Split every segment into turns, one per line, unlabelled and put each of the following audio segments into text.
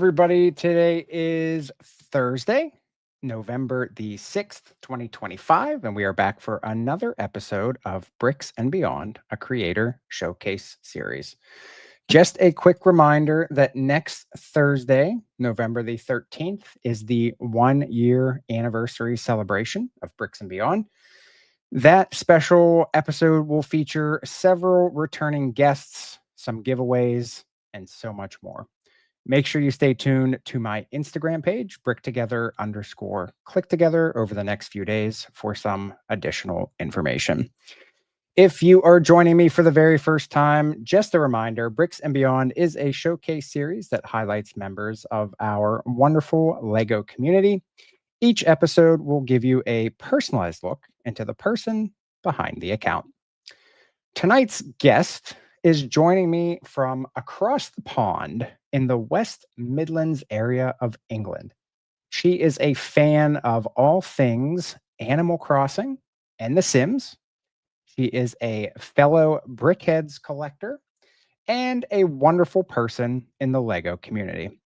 everybody. Today is Thursday, November the 6th, 2025, and we are back for another episode of Bricks and Beyond, a creator showcase series. Just a quick reminder that next Thursday, November the 13th, is the 1 year anniversary celebration of Bricks and Beyond. That special episode will feature several returning guests, some giveaways, and so much more. Make sure you stay tuned to my Instagram page, bricktogether_clicktogether, over the next few days for some additional information. If you are joining me for the very first time, just a reminder, Bricks and Beyond is a showcase series that highlights members of our wonderful LEGO community. Each episode will give you a personalized look into the person behind the account. Tonight's guest is joining me from across the pond in the West Midlands area of England. She is a fan of all things Animal Crossing and The Sims. She is a fellow Brickheads collector and a wonderful person in the LEGO community.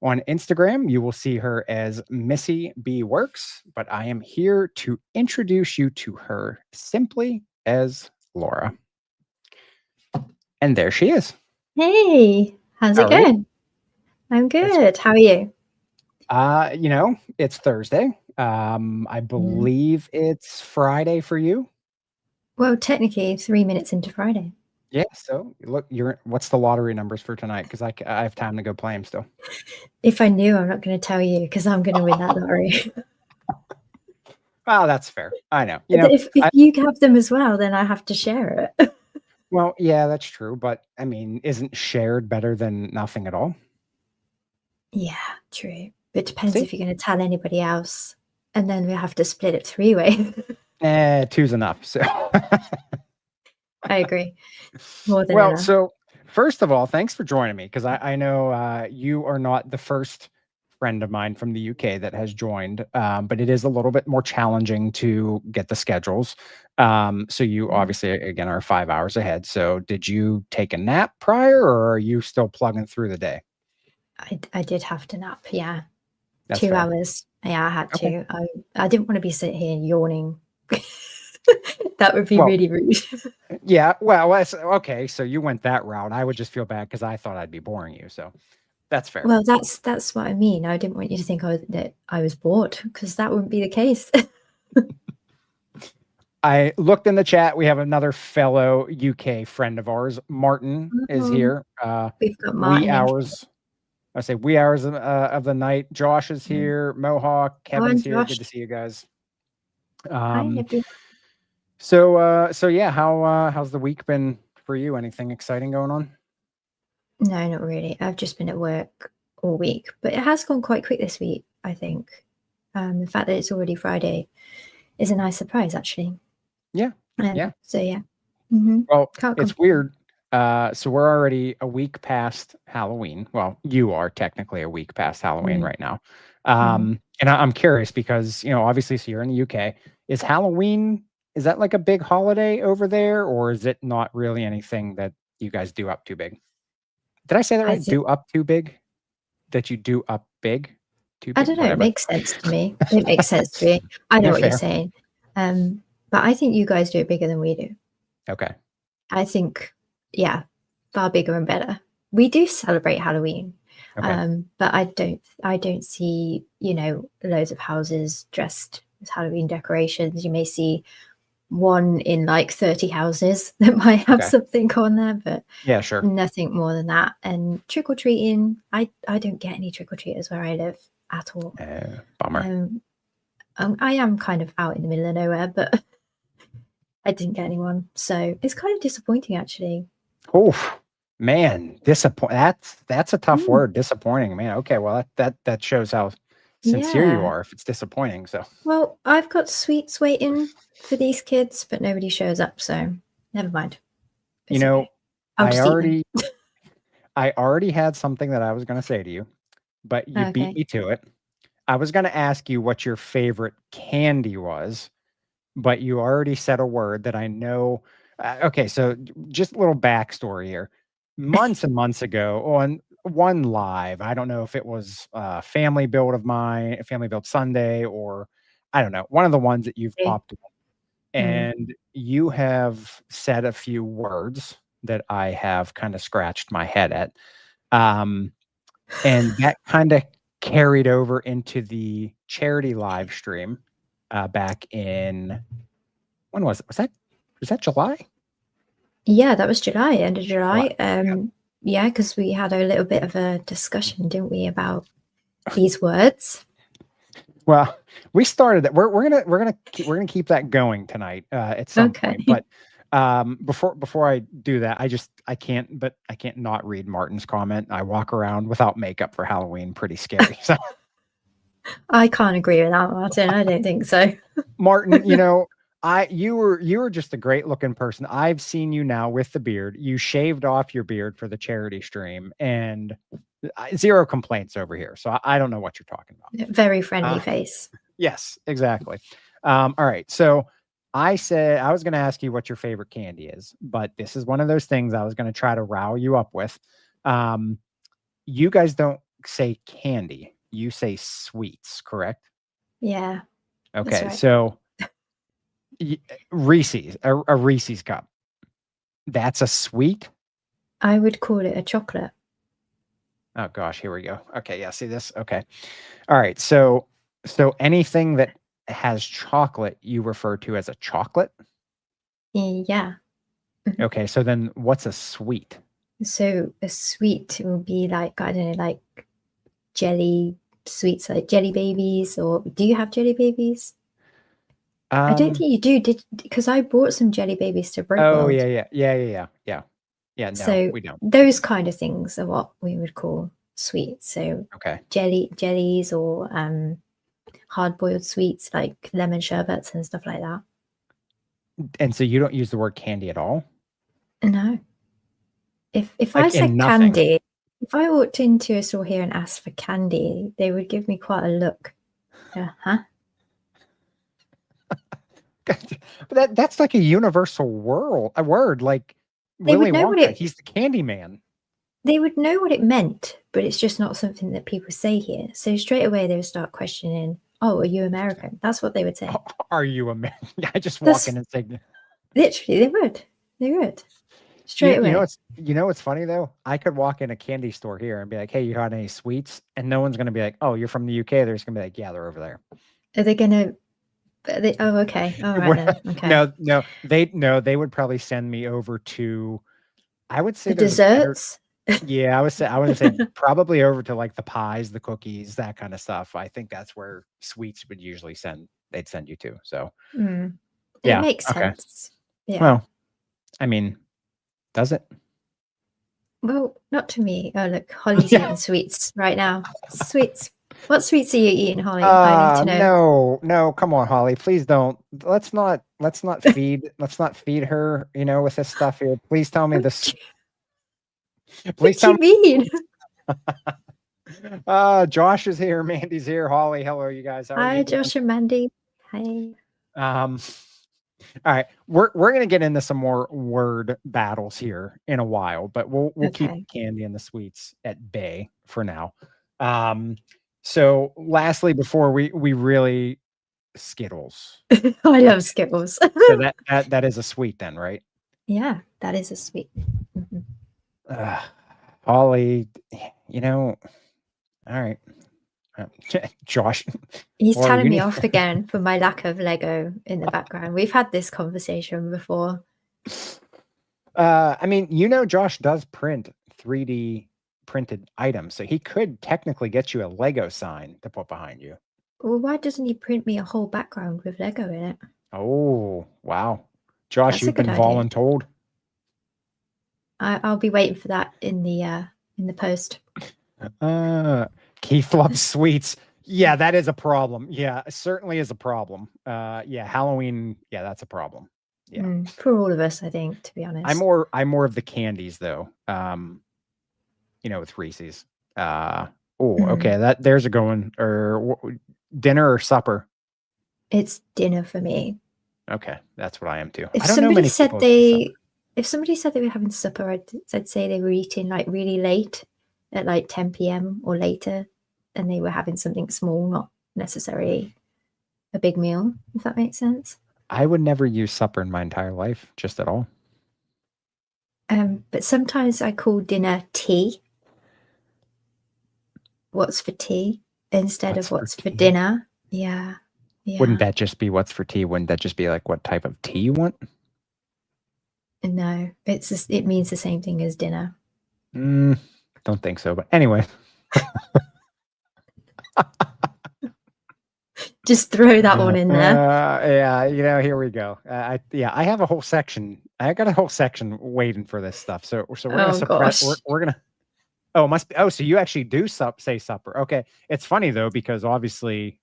On Instagram, you will see her as missybworks, but I am here to introduce you to her simply as Laura. And there she is.
Hey, how's it going? I'm good. How are you?
It's Thursday. I believe it's Friday for you.
Well, technically 3 minutes into Friday.
Yeah, so look, what's the lottery numbers for tonight? Because I have time to go play them still.
If I knew, I'm not going to tell you because I'm going to win that lottery.
Well, that's fair. I know.
If you have them as well, then I have to share it.
Well, yeah, that's true. But I mean, isn't shared better than nothing at all?
Yeah, true. It depends if you're going to tell anybody else. And then we have to split it three-way.
Two's enough. So
I agree. More than enough.
So first of all, thanks for joining me, because I know you are not the first friend of mine from the UK that has joined, but it is a little bit more challenging to get the schedules. So you obviously, again, are 5 hours ahead. So did you take a nap prior, or are you still plugging through the day?
I did have to nap, yeah.
That's
2
fair.
hours. Yeah, I had to. I didn't want to be sitting here yawning. That would be really rude.
Yeah, well, okay. So you went that route. I would just feel bad because I thought I'd be boring you. So that's fair.
Well, that's what I mean. I didn't want you to think that I was bored, because that wouldn't be the case.
I looked in the chat. We have another fellow UK friend of ours, Martin, is here.
We've got Martin.
Wee hours of the night. Josh is here. Mohawk, Kevin's here. Good to see you guys.
Hi, everyone.
So yeah, how's the week been for you? Anything exciting going on?
No, not really. I've just been at work all week, but it has gone quite quick this week, I think. The fact that it's already Friday is a nice surprise, actually.
Yeah. Yeah.
So yeah.
Well, it's weird. So we're already a week past Halloween. Well, you are technically a week past Halloween right now. And I'm curious because, obviously, so you're in the UK. Is Halloween, is that like a big holiday over there, or is it not really anything that you guys do up too big? Did I say that right? Do up too big? That you do up big? Too big?
I don't know. Whatever. It makes sense to me. It makes sense to me. I know what you're saying. But I think you guys do it bigger than we do.
Okay.
I think, yeah, far bigger and better. We do celebrate Halloween.
Okay.
But I don't see, loads of houses dressed with Halloween decorations. You may see one in like 30 houses that might have something on there, but
yeah, sure,
nothing more than that. And trick-or-treating, I don't get any trick-or-treaters where I live at all.
Bummer.
I am kind of out in the middle of nowhere, but I didn't get anyone, so it's kind of disappointing, actually.
Oh man, that's a tough word, disappointing, man. Okay, well that shows how sincere you are if it's disappointing. So
well, I've got sweets waiting for these kids, but nobody shows up, so never mind.
It's I already had something that I was going to say to you, but you beat me to it. I was going to ask you what your favorite candy was, but you already said a word that I know. Okay, so just a little backstory here. Months and months ago, on one live. I don't know if it was a family build of mine, a family build Sunday, or I don't know, one of the ones that you've
Okay.
popped in. And you have said a few words that I have kind of scratched my head at. And that kind of carried over into the charity live stream back in, when was it? Was that July?
Yeah, that was July, end of
July.
July. Yeah, because we had a little bit of a discussion, didn't we, about these words?
Well, we started that. We're gonna keep that going tonight at some point.
Okay.
But before I do that, I can't not read Martin's comment. I walk around without makeup for Halloween, pretty scary. So
I can't agree with that, Martin. I don't think so.
Martin, you were just a great looking person. I've seen you now with the beard. You shaved off your beard for the charity stream, and zero complaints over here. So I don't know what you're talking about.
Very friendly face.
Yes, exactly. All right. So I said I was going to ask you what your favorite candy is, but this is one of those things I was going to try to rile you up with. You guys don't say candy, you say sweets, correct?
Yeah.
Okay.
Right.
So Reese's, a Reese's cup. That's a sweet?
I would call it a chocolate.
Oh gosh, here we go. Okay, yeah, see this? Okay. All right. So anything that has chocolate you refer to as a chocolate?
Yeah.
Okay, so then what's a sweet?
So a sweet will be like, I don't know, like jelly sweets, like jelly babies, or do you have jelly babies? I don't think you do, because I bought some jelly babies to Brick
Oh
World.
yeah. No,
So
we don't.
those kind of things are what we would call sweets. So
Okay.
jellies or hard-boiled sweets like lemon sherbets and stuff like that.
And so you don't use the word candy at all?
No. If
Like
I said
nothing.
candy, if I walked into a store here and asked for candy, they would give me quite a look. Huh?
But that's like a universal word. Like
They
Willy
would know
Wonka, he's the candy man.
They would know what it meant, but it's just not something that people say here. So straight away they would start questioning, "Oh, are you American?" That's what they would say.
Are you American? I just walk in and say,
literally, they would straight away.
What's funny though? I could walk in a candy store here and be like, "Hey, you got any sweets?" And no one's gonna be like, "Oh, you're from the UK." They're just gonna be like, "Yeah, they're over there."
Are they gonna? Oh, okay. All right then. Okay.
They would probably send me over to. I would say
The
there's a better.
desserts.
Yeah, I would say probably over to like the pies, the cookies, that kind of stuff. I think that's where sweets would usually they'd send you to. So
It
yeah,
makes
okay.
sense. Yeah.
Well, I mean, does it?
Well, not to me. Oh, look, Holly's eating sweets right now. Sweets. What sweets are you eating, Holly? I need to know.
No, come on, Holly. Please don't. Let's not feed her, with this stuff here. Please tell me this. Please
What do you
mean? Josh is here, Mandy's here, Holly. Hello, you guys. How are
Hi,
you
Josh and Mandy. Hi.
All right, we're gonna get into some more word battles here in a while, but we'll keep the candy and the sweets at bay for now. So lastly, before we really Skittles.
I love Skittles.
So that is a sweet then, right?
Yeah, that is a sweet.
Holly, all right. Josh,
He's telling me off again for my lack of Lego in the background. We've had this conversation before.
I mean, Josh does print 3D printed items, so he could technically get you a Lego sign to put behind you.
Well, why doesn't he print me a whole background with Lego in it?
Oh, wow. Josh, you've been voluntold.
I'll be waiting for that in the post.
Keith loves sweets. Yeah, that is a problem. Yeah, it certainly is a problem. Yeah, Halloween, yeah, that's a problem. Yeah.
For all of us, I think, to be honest.
I'm more of the candies though. With Reese's. Okay, there's a going. Or dinner or supper?
It's dinner for me.
Okay, that's what I am too.
If
I don't know many people.
If somebody said they were having supper, I'd say they were eating like really late. at like 10 p.m. or later, and they were having something small, not necessarily a big meal, if that makes sense.
I would never use supper in my entire life, just at all.
But sometimes I call dinner tea. What's for tea instead of what's for dinner. Yeah.
Wouldn't that just be what's for tea? Wouldn't that just be like what type of tea you want?
No, it means the same thing as dinner.
Don't think so, but anyway.
Just throw that one in there.
Yeah, here we go. I have a whole section. I got a whole section waiting for this stuff. So we're gonna suppress. We're gonna. Oh, must be. Oh, so you actually do say supper? Okay, it's funny though because obviously.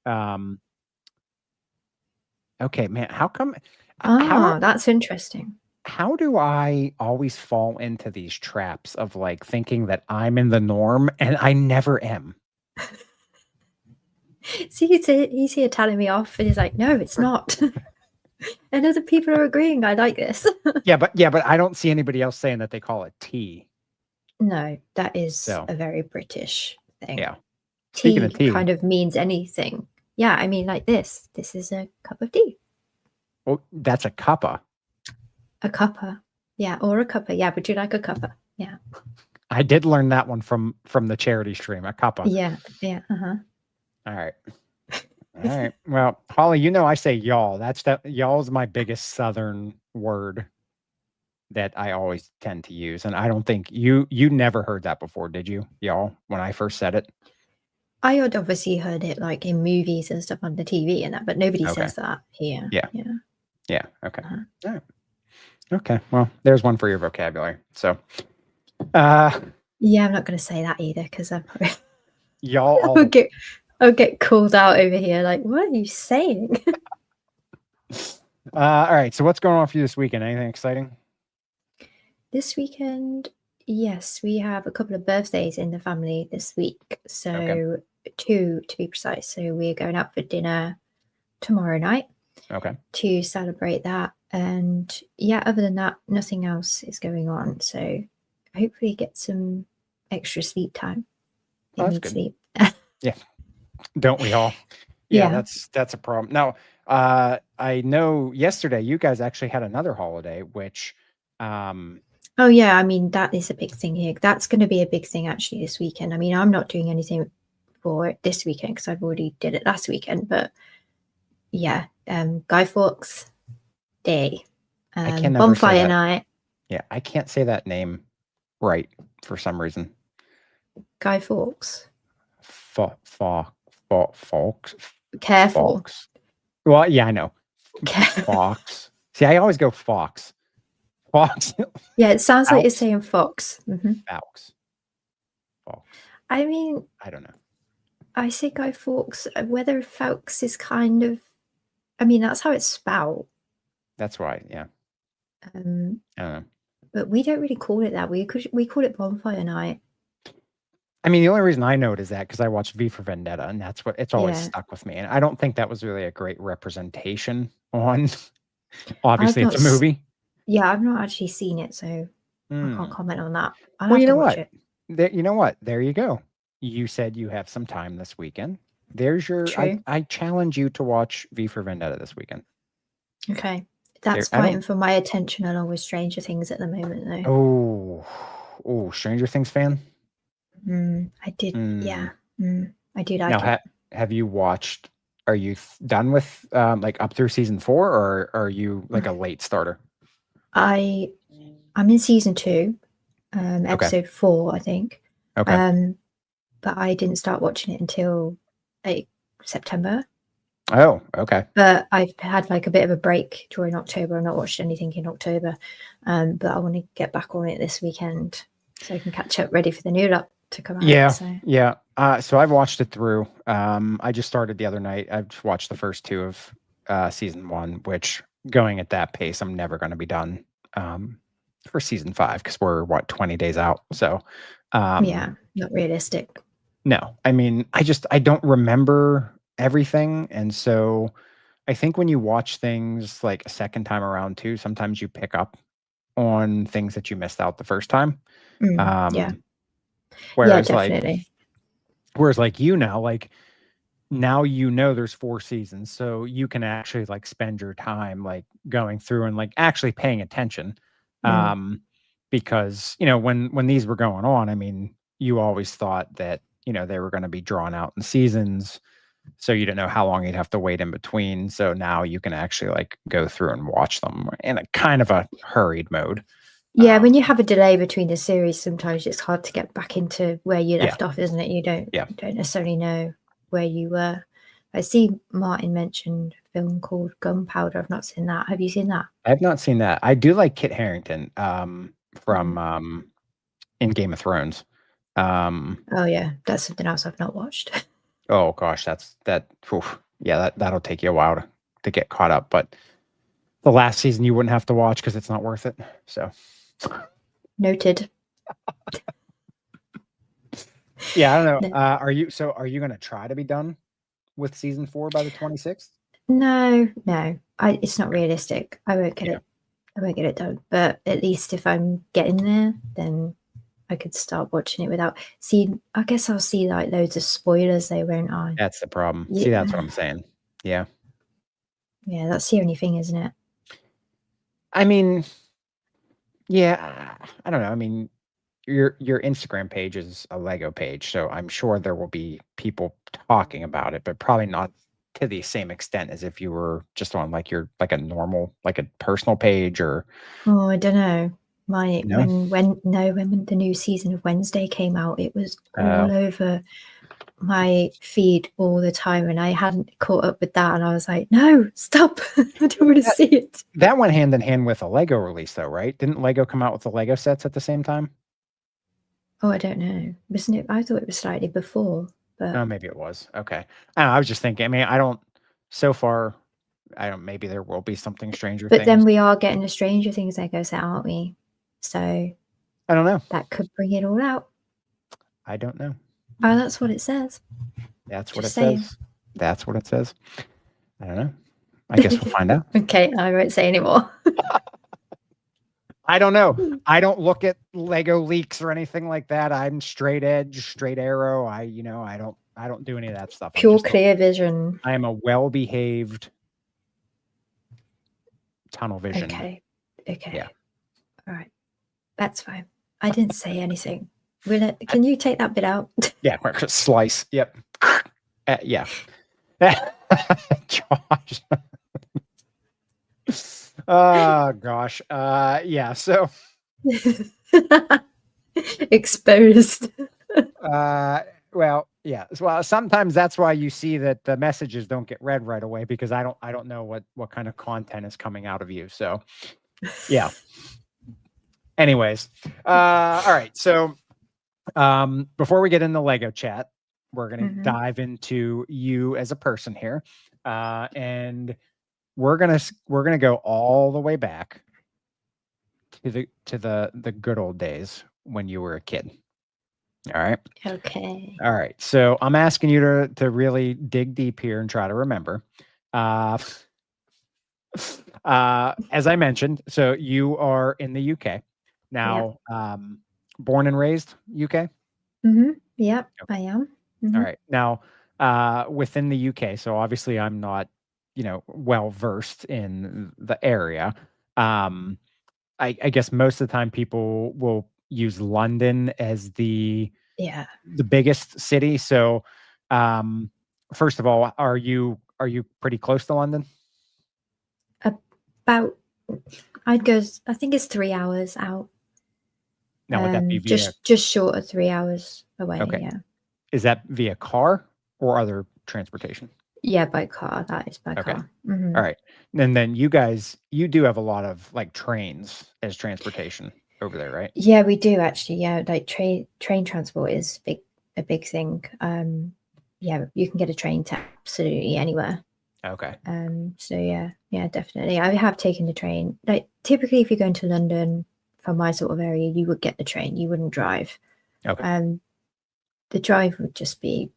Okay, man. How come?
That's interesting.
How do I always fall into these traps of like thinking that I'm in the norm and I never am?
See, he's here telling me off, and he's like, "No, it's not." And other people are agreeing. I like this.
yeah, but I don't see anybody else saying that they call it tea.
No, that is a very British thing.
Yeah,
tea kind of means anything. Yeah, I mean, like this. This is a cup of tea.
Well, that's a cuppa.
A cuppa, yeah, or a cuppa. Yeah, would you like a cuppa? Yeah.
I did learn that one from the charity stream. A cuppa.
Yeah.
All right. Well, Holly, I say y'all. Y'all's my biggest Southern word that I always tend to use, and I don't think you never heard that before, did you, y'all? When I first said it,
I had obviously heard it like in movies and stuff on the TV and that, but nobody says that here.
Yeah. Okay. All right. Okay. Well, there's one for your vocabulary. So,
yeah, I'm not going to say that either because I'm probably
y'all.
I'll get called out over here. Like, what are you saying?
All right. So, what's going on for you this weekend? Anything exciting?
This weekend, yes, we have a couple of birthdays in the family this week. So, 2 to be precise. So, we're going out for dinner tomorrow night.
Okay.
To celebrate that. And yeah, other than that, nothing else is going on. So hopefully get some extra sleep time.
Oh, that's good. Sleep. Yeah. Don't we all? Yeah, that's a problem. Now, I know yesterday you guys actually had another holiday, which
oh yeah, I mean that is a big thing here. That's going to be a big thing actually this weekend. I mean, I'm not doing anything for it this weekend because I've already did it last weekend, but yeah, Guy Fawkes Day, bonfire night.
Yeah, I can't say that name right for some reason.
Guy Fawkes.
Fawkes.
Careful.
Fawkes. Well, yeah, I know. Fawkes. See, I always go Fox. Fox.
Yeah, it sounds like you're saying fox.
Fawkes. Fawkes.
I mean,
I don't know.
I say Guy Fawkes. Whether Fawkes is kind of, I mean, that's how it's spelled.
That's why, yeah.
I don't know. But we don't really call it that. We call it bonfire night.
I mean, the only reason I know it is that because I watched V for Vendetta, and that's what it's always stuck with me. And I don't think that was really a great representation on. Obviously, it's a movie.
Yeah, I've not actually seen it, so I can't comment on that.
Well, you know what? You know what? There you go. You said you have some time this weekend. There's your. I challenge you to watch V for Vendetta this weekend.
Okay, that's fighting for my attention along with Stranger Things at the moment, though.
Oh, Stranger Things fan.
I did. Yeah, I do like
it. Have you watched? Are you done with like up through season 4, or are you like a late starter?
I'm in season 2, episode 4, I think.
Okay.
But I didn't start watching it until like September.
Oh, okay.
But I've had like a bit of a break during October. I've not watched anything in October. But I want to get back on it this weekend so I can catch up ready for the new lot to come out.
Yeah. So I've watched it through. I just started the other night. I've watched the first 2 of season 1, which going at that pace, I'm never going to be done for season 5 because we're 20 days out. So
yeah, not realistic.
No, I mean, I don't remember everything. And so I think when you watch things like a second time around too, sometimes you pick up on things that you missed out the first time.
Yeah.
Whereas
definitely.
like now there's 4 seasons, so you can actually like spend your time like going through and like actually paying attention. Because when these were going on, I mean, you always thought that they were going to be drawn out in seasons, so you didn't know how long you'd have to wait in between. So now you can actually like go through and watch them in a kind of a hurried mode.
Yeah, when you have a delay between the series, sometimes it's hard to get back into where you left off, isn't it? You don't necessarily know where you were. I see Martin mentioned a film called Gunpowder. I've not seen that. Have you seen that?
I've not seen that. I do like Kit Harington from in Game of Thrones.
Oh yeah, that's something else I've not watched.
Oh gosh, that'll take you a while to get caught up. But the last season you wouldn't have to watch because it's not worth it. So
noted.
Yeah, I don't know. Are you going to try to be done with season 4 by the 26th?
No. It's not realistic. I won't get it. I won't get it done. But at least if I'm getting there, then I could start watching it without seeing. I guess I'll see like loads of spoilers though, won't I?
That's the problem. Yeah. See, that's what I'm saying. Yeah.
Yeah, that's the only thing, isn't it?
I mean, yeah, I don't know. I mean, your Instagram page is a Lego page, so I'm sure there will be people talking about it, but probably not to the same extent as if you were just on like a normal, like a personal page or.
Oh, I don't know. When the new season of Wednesday came out, it was all over my feed all the time, and I hadn't caught up with that, and I was like, no, stop. I don't want to see it.
That went hand in hand with a Lego release though, right? Didn't Lego come out with the Lego sets at the same time?
Oh, I don't know. Wasn't it? I thought it was slightly before, but
maybe it was. Okay. I was just thinking, I mean, maybe there will be something Stranger Things.
But then we are getting a Stranger Things Lego set, aren't we? So
I don't know.
That could bring it all out.
I don't know.
Oh, that's what it says.
That's what it says. That's what it says. I don't know. I guess we'll find out.
Okay, I won't say anymore.
I don't know. I don't look at Lego leaks or anything like that. I'm straight edge, straight arrow. I don't do any of that stuff.
Pure clear vision.
I am a well-behaved tunnel vision.
Okay.
Yeah.
All right. That's fine. I didn't say anything. Can you take that bit out?
Yeah, slice. Yep. Yeah. Josh. Oh gosh. Yeah. So.
Exposed.
Well, yeah. Well, sometimes that's why you see that the messages don't get read right away, because I don't know what kind of content is coming out of you. So, yeah. Anyways, all right. So, before we get into Lego chat, we're gonna dive into you as a person here, and we're gonna go all the way back to the good old days when you were a kid. All right.
Okay.
All right. So I'm asking you to really dig deep here and try to remember. As I mentioned, so you are in the UK now. Born and raised UK.
Yeah, okay. I am.
All right. Now, within the UK, so obviously I'm not, well versed in the area. I guess most of the time people will use London as the biggest city. So, first of all, are you pretty close to London?
About, I think it's 3 hours out.
Now, would that be via
just short of 3 hours away?
Okay.
Yeah.
Is that via car or other transportation?
Yeah, by car. That is by car.
All right. And then you do have a lot of like trains as transportation over there, right?
Yeah, we do actually. Yeah, like train transport is a big thing. Yeah, you can get a train to absolutely anywhere.
Okay.
So yeah, definitely. I have taken the train. Like typically, if you're going to London from my sort of area, you would get the train. You wouldn't drive.
Okay.
The drive would just be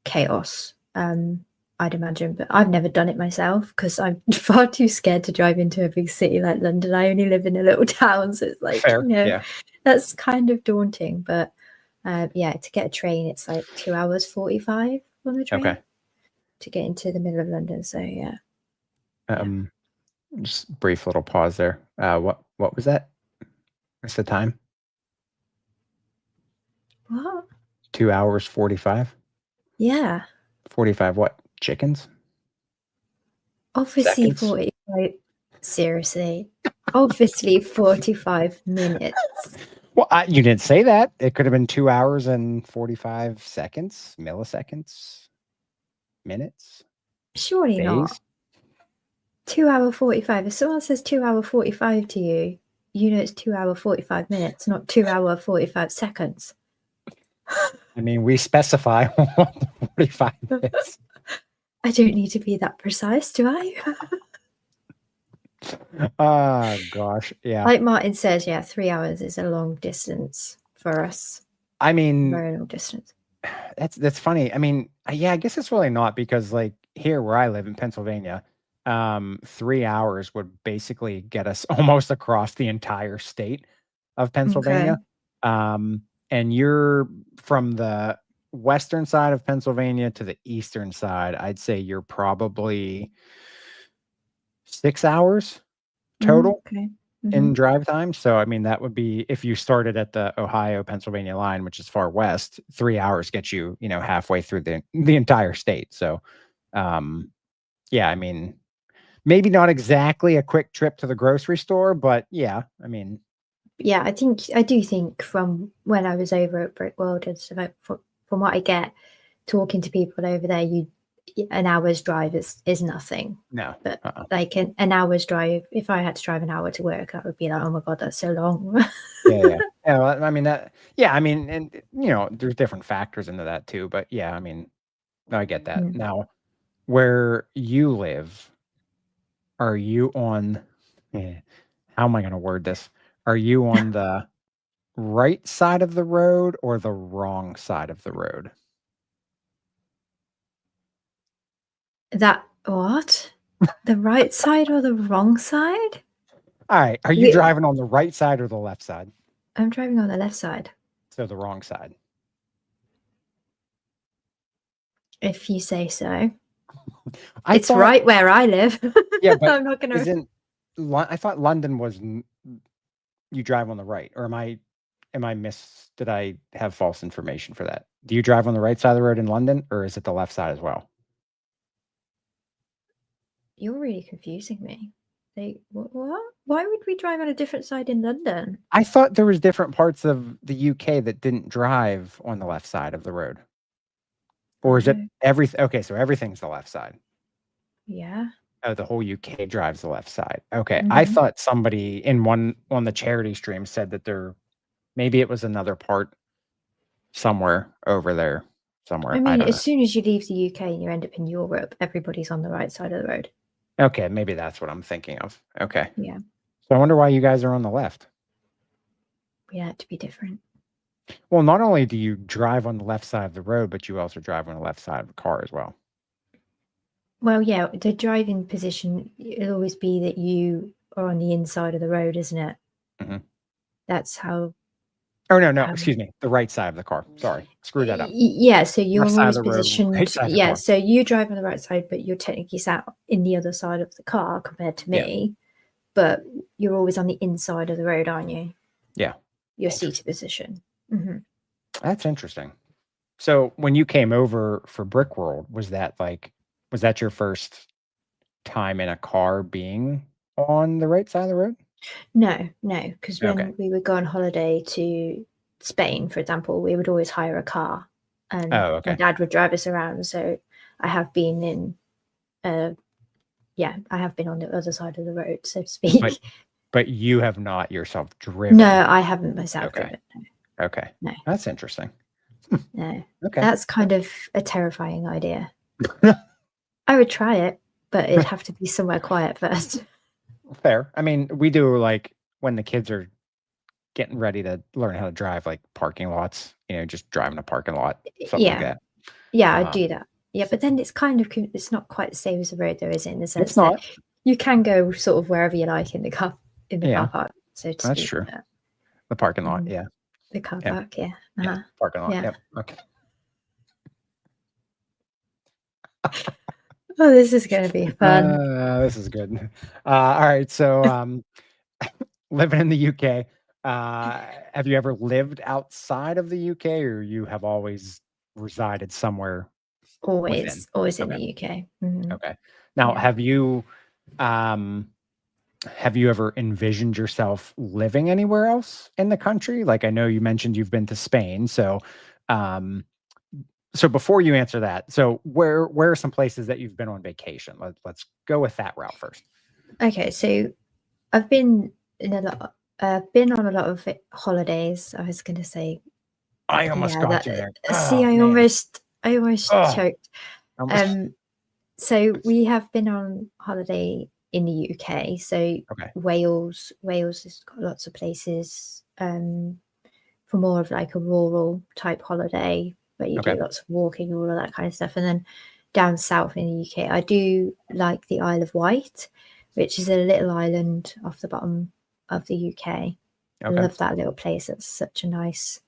chaos. I'd imagine, but I've never done it myself because I'm far too scared to drive into a big city like London. I only live in a little town, so it's like,
fair. Yeah.
That's kind of daunting. But Yeah, to get a train, it's like 2 hours 45 on the train to get into the middle of London. So yeah.
Just brief little pause there. What was that? What's the time?
What?
2 hours 45?
Yeah.
45 what? Chickens?
Obviously
Seconds?
45. Seriously. Obviously 45 minutes.
Well, you didn't say that. It could have been 2 hours and 45 seconds, milliseconds, minutes,
Surely
days.
not. 2 hour 45. If someone says 2 hour 45 to you, you know it's 2 hour 45 minutes, not 2 hour 45 seconds.
I mean, we specify what the 45 is.
I don't need to be that precise, do I?
Oh, gosh. Yeah.
Like Martin says, yeah, 3 hours is a long distance for us.
I mean,
very long distance.
That's funny. I mean, yeah, I guess it's really not because like here where I live in Pennsylvania, 3 hours would basically get us almost across the entire state of Pennsylvania. And you're from the western side of Pennsylvania to the eastern side. I'd say you're probably 6 hours total in drive time. So, I mean, that would be if you started at the Ohio, Pennsylvania line, which is far west, 3 hours gets you, halfway through the entire state. So, yeah, I mean, maybe not exactly a quick trip to the grocery store, but yeah, I mean.
Yeah, I do think from when I was over at Brickworld and stuff, from what I get talking to people over there, an hour's drive is nothing.
No,
but like an hour's drive, if I had to drive an hour to work, that would be like, oh my god, that's so long.
yeah. Well, I mean and there's different factors into that too, but yeah, I mean, I get that. Now, where you live, are you on? How am I going to word this? Are you on the right side of the road or the wrong side of the road?
That what? The right side or the wrong side?
All right. Are you driving on the right side or the left side?
I'm driving on the left side.
So the wrong side.
If you say so. It's right where I live.
Yeah, but
I'm not gonna.
I thought London was you drive on the right, or did I have false information for that? Do you drive on the right side of the road in London, or is it the left side as well?
You're really confusing me. What? Why would we drive on a different side in London?
I thought there was different parts of the UK that didn't drive on the left side of the road. Or is it everything? Okay, so everything's the left side.
Yeah.
Oh, the whole UK drives the left side. Okay. I thought somebody on the charity stream said that maybe it was another part somewhere over there somewhere.
I mean, as soon as you leave the UK and you end up in Europe, everybody's on the right side of the road.
Okay, maybe that's what I'm thinking of. Okay.
Yeah.
So I wonder why you guys are on the left.
We like to be different.
Well, not only do you drive on the left side of the road, but you also drive on the left side of the car as well.
Well, yeah, the driving position, it'll always be that you are on the inside of the road, isn't it? That's how.
Oh, no, excuse me. The right side of the car. Sorry. Screw that up.
Yeah, so you're always
positioned.
Yeah, so you drive on the right side, but you're technically sat in the other side of the car compared to me. Yeah. But you're always on the inside of the road, aren't you?
Yeah.
Your seated position.
That's interesting. So when you came over for Brickworld, was that your first time in a car being on the right side of the road?
No, because when we would go on holiday to Spain, for example, we would always hire a car, and my dad would drive us around. So I have been I have been on the other side of the road, so to speak.
But you have not yourself driven?
No, I haven't myself driven. No.
Okay.
No.
That's interesting.
No.
Okay.
That's kind of a terrifying idea. I would try it, but it'd have to be somewhere quiet first.
Fair. I mean, we do like when the kids are getting ready to learn how to drive, like parking lots, just driving a parking lot, something like that.
Yeah, I do that. Yeah, but then it's not quite the same as the road, though, is it? In the sense that you can go sort of wherever you like in the car park. So to
that's
speak,
true. The parking lot, yeah.
The car
Yeah.
park, yeah.
Yeah, parking lot.
Yeah.
Yep. Okay.
Oh, this is going to be fun.
This is good. All right. So, living in the UK, have you ever lived outside of the UK, or you have always resided somewhere within?
Always in
Okay.
the UK. Mhm.
Okay. Now,
Yeah.
have you ever envisioned yourself living anywhere else in the country? Like, I know you mentioned you've been to Spain, um, so before you answer that, so where are some places that you've been on vacation? Let's go with that route first.
Okay, so I've been been on a lot of holidays. I was going to say,
I almost
yeah,
got
that
you there.
see,
Oh, man.
I almost
Oh,
choked.
almost.
So we have been on holiday in the UK. So
Okay.
Wales has got lots of places for more of like a rural type holiday where you
Okay.
do lots of walking, all of that kind of stuff. And then down south in the UK, I do like the Isle of Wight, which is a little island off the bottom of the UK. I
Okay.
love that little place. It's such a nice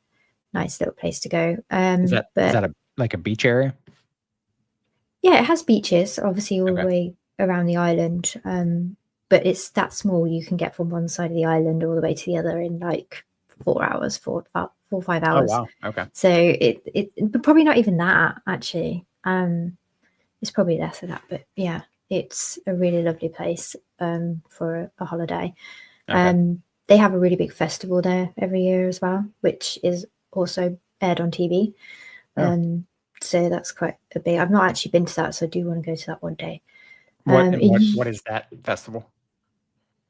little place to go.
Is
But
that like a beach area?
yeah, it has beaches, obviously, all the
Okay.
way around the island. But it's that small. You can get from one side of the island all the way to the other in like 4 hours, 5
Oh,
hours.
wow. Okay.
So but probably not even that actually. It's probably less of that, but yeah, it's a really lovely place for a holiday.
Okay.
They have a really big festival there every year as well, which is also aired on TV.
Oh,
So that's quite a big. I've not actually been to that, so I do want to go to that one day.
what is that festival?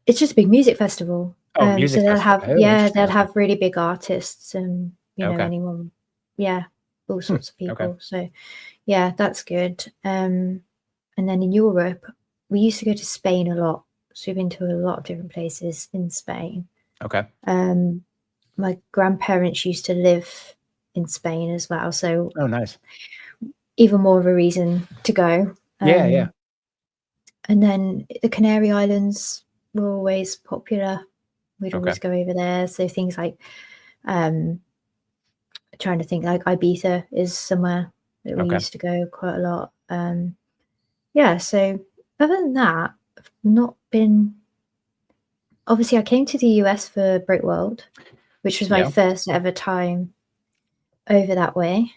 It's just a big music festival.
Oh,
So
music
they'll
festival.
have
Oh, interesting.
they'll
Okay.
have really big artists and
Okay.
anyone, all sorts of people.
Okay.
So yeah, that's good. And then in Europe, we used to go to Spain a lot. So we've been to a lot of different places in Spain.
Okay.
My grandparents used to live in Spain as well, so
Oh, nice.
even more of a reason to go.
Yeah.
And then the Canary Islands were always popular. We'd
Okay.
always go over there. So things like, trying to think, like Ibiza is somewhere that we
Okay.
used to go quite a lot. Yeah. So other than that, I've not been. Obviously, I came to the US for Brick World, which was my
Yeah.
first ever time over that way,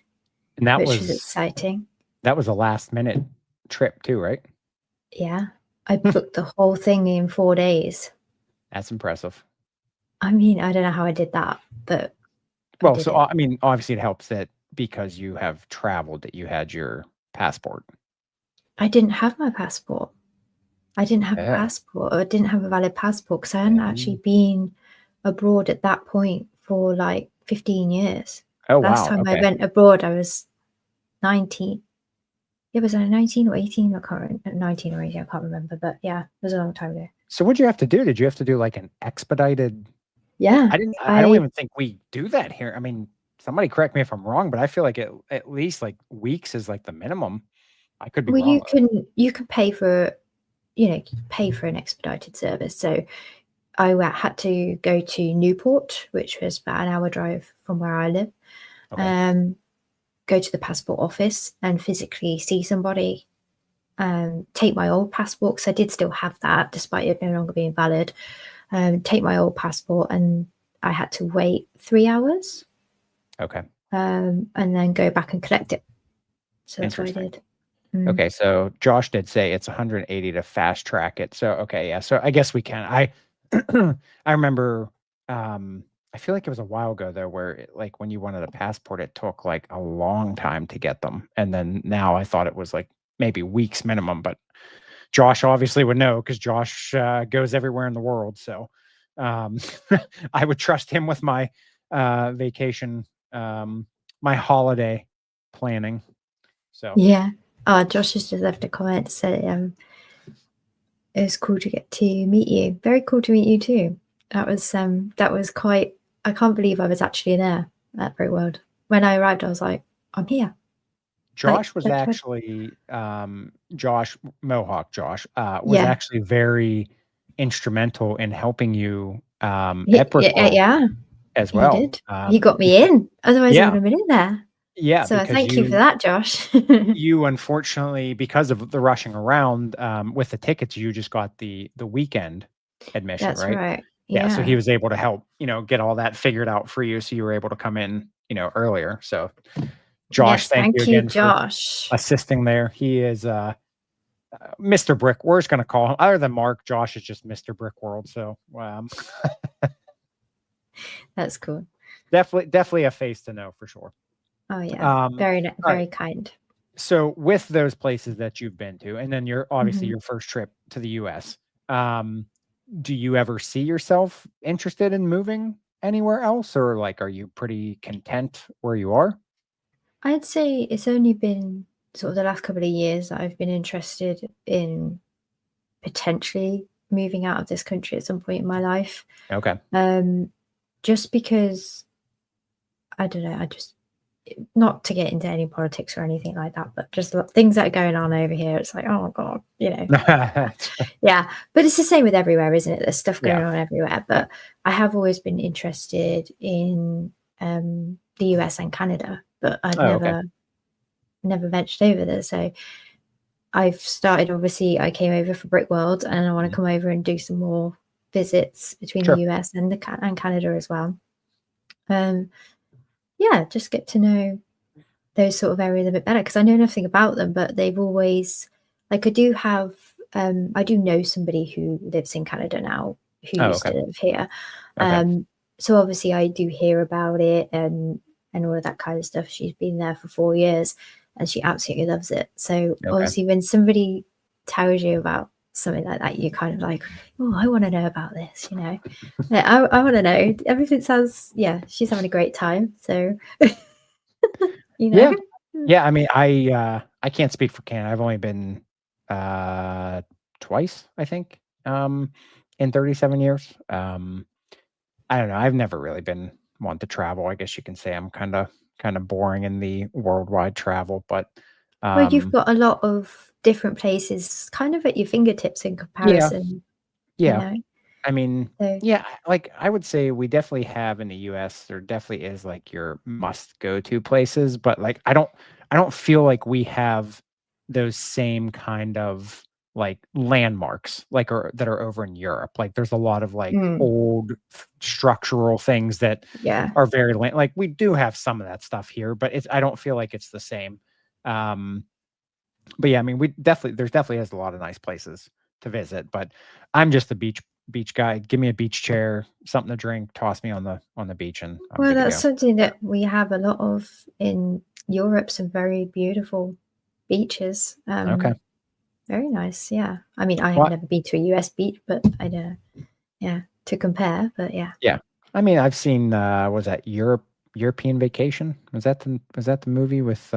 And that
which was
was
exciting.
a last minute trip too, right?
Yeah. I booked the whole thing in 4 days.
That's impressive.
I mean, I don't know how I did that, but I
Well,
did
so
it.
I mean, obviously it helps that because you have traveled that you had your passport.
I didn't have my passport. I didn't have a
Yeah.
passport. I didn't have a valid passport because I hadn't
Yeah.
actually been abroad at that point for like 15 years.
Oh,
Last
wow.
time I
Okay.
went abroad, I was 19. Yeah, was I 19 or 18? I can't remember. 19 or 18, I can't remember. But yeah, it was a long time ago.
So what'd you have to do? Did you have to do like an expedited?
Yeah.
I don't even think we do that here. I mean, somebody correct me if I'm wrong, but I feel like at least like weeks is like the minimum. I could be
Well,
wrong though.
you can pay for, pay for an expedited service. So I had to go to Newport, which was about an hour drive from where I live.
Okay.
Go to the passport office and physically see somebody. Take my old passport because I did still have that, despite it no longer being valid. Take my old passport, and I had to wait 3 hours.
Okay.
And then go back and collect it. So that's what I
Interesting.
did.
Okay, so Josh did say it's 180 to fast track it. So okay, yeah. So I guess we can. I remember I feel like it was a while ago though where like when you wanted a passport it took like a long time to get them. And then now I thought it was like maybe weeks minimum, but Josh obviously would know cuz Josh goes everywhere in the world. So um I would trust him with my vacation my holiday planning. So
Yeah. Josh has just left a comment to say it was cool to get to meet you. Very cool to meet you too. That was quite. I can't believe I was actually there at Brick World. When I arrived, I was like, I'm here. Like
Josh was
that's what.
actually, Josh Mohawk Josh, was
Yeah.
actually very instrumental in helping you,
Yeah.
at Brick
Yeah.
World.
Yeah.
as
You
well.
did. You got me in. Otherwise, I
Yeah,
wouldn't have been in there.
yeah,
So I
because
thank you for that, Josh.
you unfortunately, because of the rushing around with the tickets, you just got the weekend admission,
That's
right?
right.
Yeah, so he
Yeah.
was able to help, get all that figured out for you, so you were able to come in, earlier. So, Josh,
Yes.
thank you
Thank you,
again for
Josh.
assisting there. He is Mr. Brick. We're just gonna call him. Other than Mark, Josh is just Mr. Brick World. So,
That's cool.
definitely a face to know for sure.
Oh yeah.
All
Very,
right.
very kind.
So with those places that you've been to, and then you're obviously
Mhm.
your first trip to the US, do you ever see yourself interested in moving anywhere else, or like are you pretty content where you are?
I'd say it's only been sort of the last couple of years that I've been interested in potentially moving out of this country at some point in my life.
Okay.
Just because I don't know, I just not to get into any politics or anything like that, but just things that are going on over here. It's like, oh God, yeah. But it's the same with everywhere, isn't it? There's stuff going
Yeah.
on everywhere. But I have always been interested in the US and Canada, but I've
Oh, okay.
never ventured over there. So I've started, obviously, I came over for Brick World and I want to come over and do some more visits between
Sure.
the US and and Canada as well. Yeah, just get to know those sort of areas a bit better because I know nothing about them, but they've always like I do know somebody who lives in Canada now who
Oh,
used
okay.
to live here.
Okay.
So obviously I do hear about it and all of that kind of stuff. She's been there for 4 years and she absolutely loves it. So
Okay.
obviously when somebody tells you about something like that, you're kind of like, oh, I want to know about this, I want to know. Everything sounds, yeah, she's having a great time. So
Yeah.
Mm.
Yeah. I mean, I can't speak for Canada. I've only been twice, I think, in 37 years. I don't know. I've never really been one to travel. I guess you can say I'm kind of boring in the worldwide travel, but
Well, you've
um
got a lot of different places kind of at your fingertips in
yeah,
comparison, you
yeah.
know?
I mean,
So
yeah, like I would say we definitely have in the US, there definitely is like your must go to places, but like I don't feel like we have those same kind of like landmarks like or that are over in Europe. Like there's a lot of like old structural things that
yeah.
are very like we do have some of that stuff here, but I don't feel like it's the same. Um but yeah, I mean, there's definitely has a lot of nice places to visit, but I'm just a beach guy. Give me a beach chair, something to drink, toss me on the beach, and I'm
Well,
good to
that's
go.
something that we have a lot of in Europe, some very beautiful beaches.
Okay.
Very nice, yeah. I mean, I have
Well,
never been to a US beach, but I know, yeah, to compare, but yeah.
yeah. I mean, I've seen was that European Vacation? Was that the movie with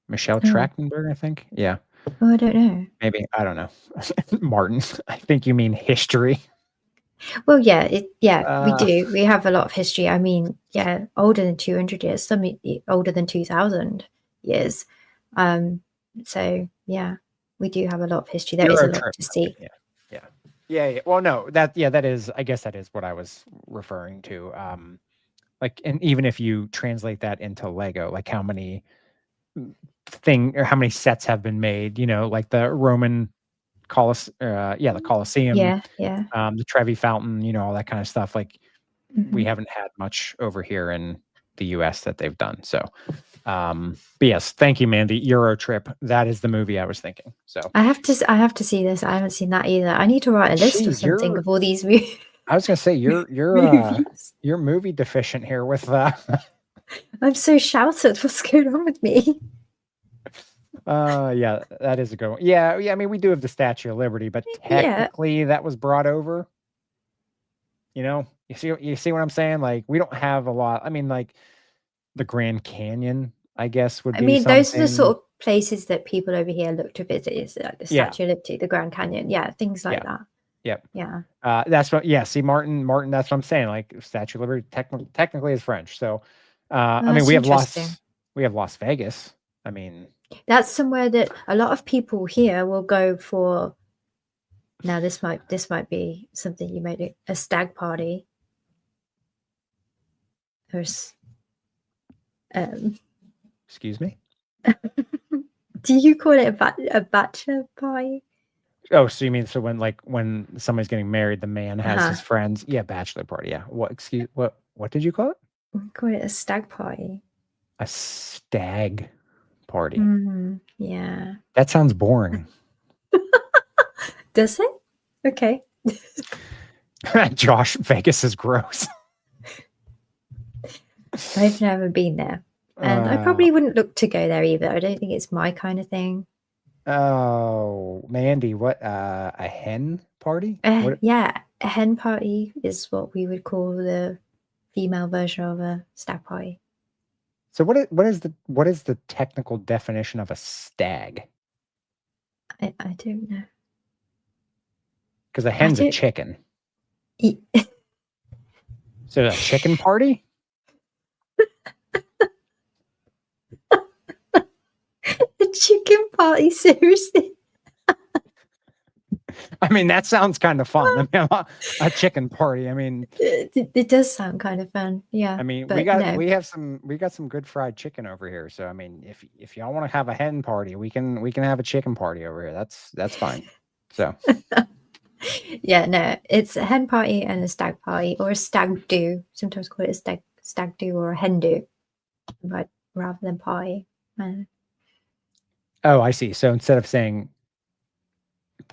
Michelle
Oh,
Trachtenberg, I think? Yeah.
oh, I don't know.
Maybe. I don't know. Martin. I think you mean History.
Well, yeah, we
Uh
do. We have a lot of history. I mean, yeah, older than 200 years, some older than 2000 years. Um, so yeah, we do have a lot of history. There is a
Euro
lot
trip.
to see.
Yeah. Yeah. Yeah, yeah. Well, no, that is I guess that is what I was referring to. Like, and even if you translate that into Lego, like how many how many sets have been made, like the Roman the Colosseum,
Yeah, yeah.
the Trevi Fountain, all that kind of stuff. Like we
Mhm.
haven't had much over here in the US that they've done. So, but yes, thank you, man. The Euro trip, that is the movie I was thinking. So
I have to see this. I haven't seen that either. I need to write a list or
geez,
something of all these movies.
I was gonna say you're movie deficient here with
I'm so shouted. What's going on with me?
yeah, that is a good one. Yeah, yeah. I mean, we do have the Statue of Liberty, but
Yeah.
technically that was brought over. You see what I'm saying? Like, we don't have a lot. I mean, like the Grand Canyon, I guess, would
I
be
mean, those are the
something.
sort of places that people over here look to visit, is like the
Yeah,
Statue of Liberty, the Grand Canyon. Yeah, things like
yeah,
that.
yep.
Yeah.
That's what. Yeah, see, Martin. That's what I'm saying. Like, Statue of Liberty technically is French. So,
Oh,
I mean,
that's interesting.
we have Las Vegas. I mean,
That's somewhere that a lot of people here will go for. Now, this might be something you may do, a stag party. There's,
Excuse me?
do you call it a bachelor party?
Oh, so you mean so when somebody's getting married, the man has his
Uh-huh.
friends? Yeah, bachelor party. Yeah. What did you call it?
We call it a stag party.
A stag party.
Yeah.
That sounds boring.
Does it? Okay.
Josh, Vegas is gross.
I've never been there. And I probably wouldn't look to go there either. I don't think it's my kind of thing.
Oh, Mandy, what a hen party? What?
Yeah, a hen party is what we would call the female version of a stag party.
So what is the technical definition of a stag?
I don't know.
Because a hen's a chicken. So a chicken party?
A chicken party, seriously?
I mean, that sounds kind of fun. I mean, a chicken party. I mean,
it does sound kind of fun. Yeah.
I mean,
but
we got some good fried chicken over here. So I mean, if y'all want to have a hen party, we can have a chicken party over here. That's fine. So
yeah, no, it's a hen party and a stag party, or a stag do. Sometimes call it a stag do or a hen do, but rather than party.
Oh, I see. So instead of saying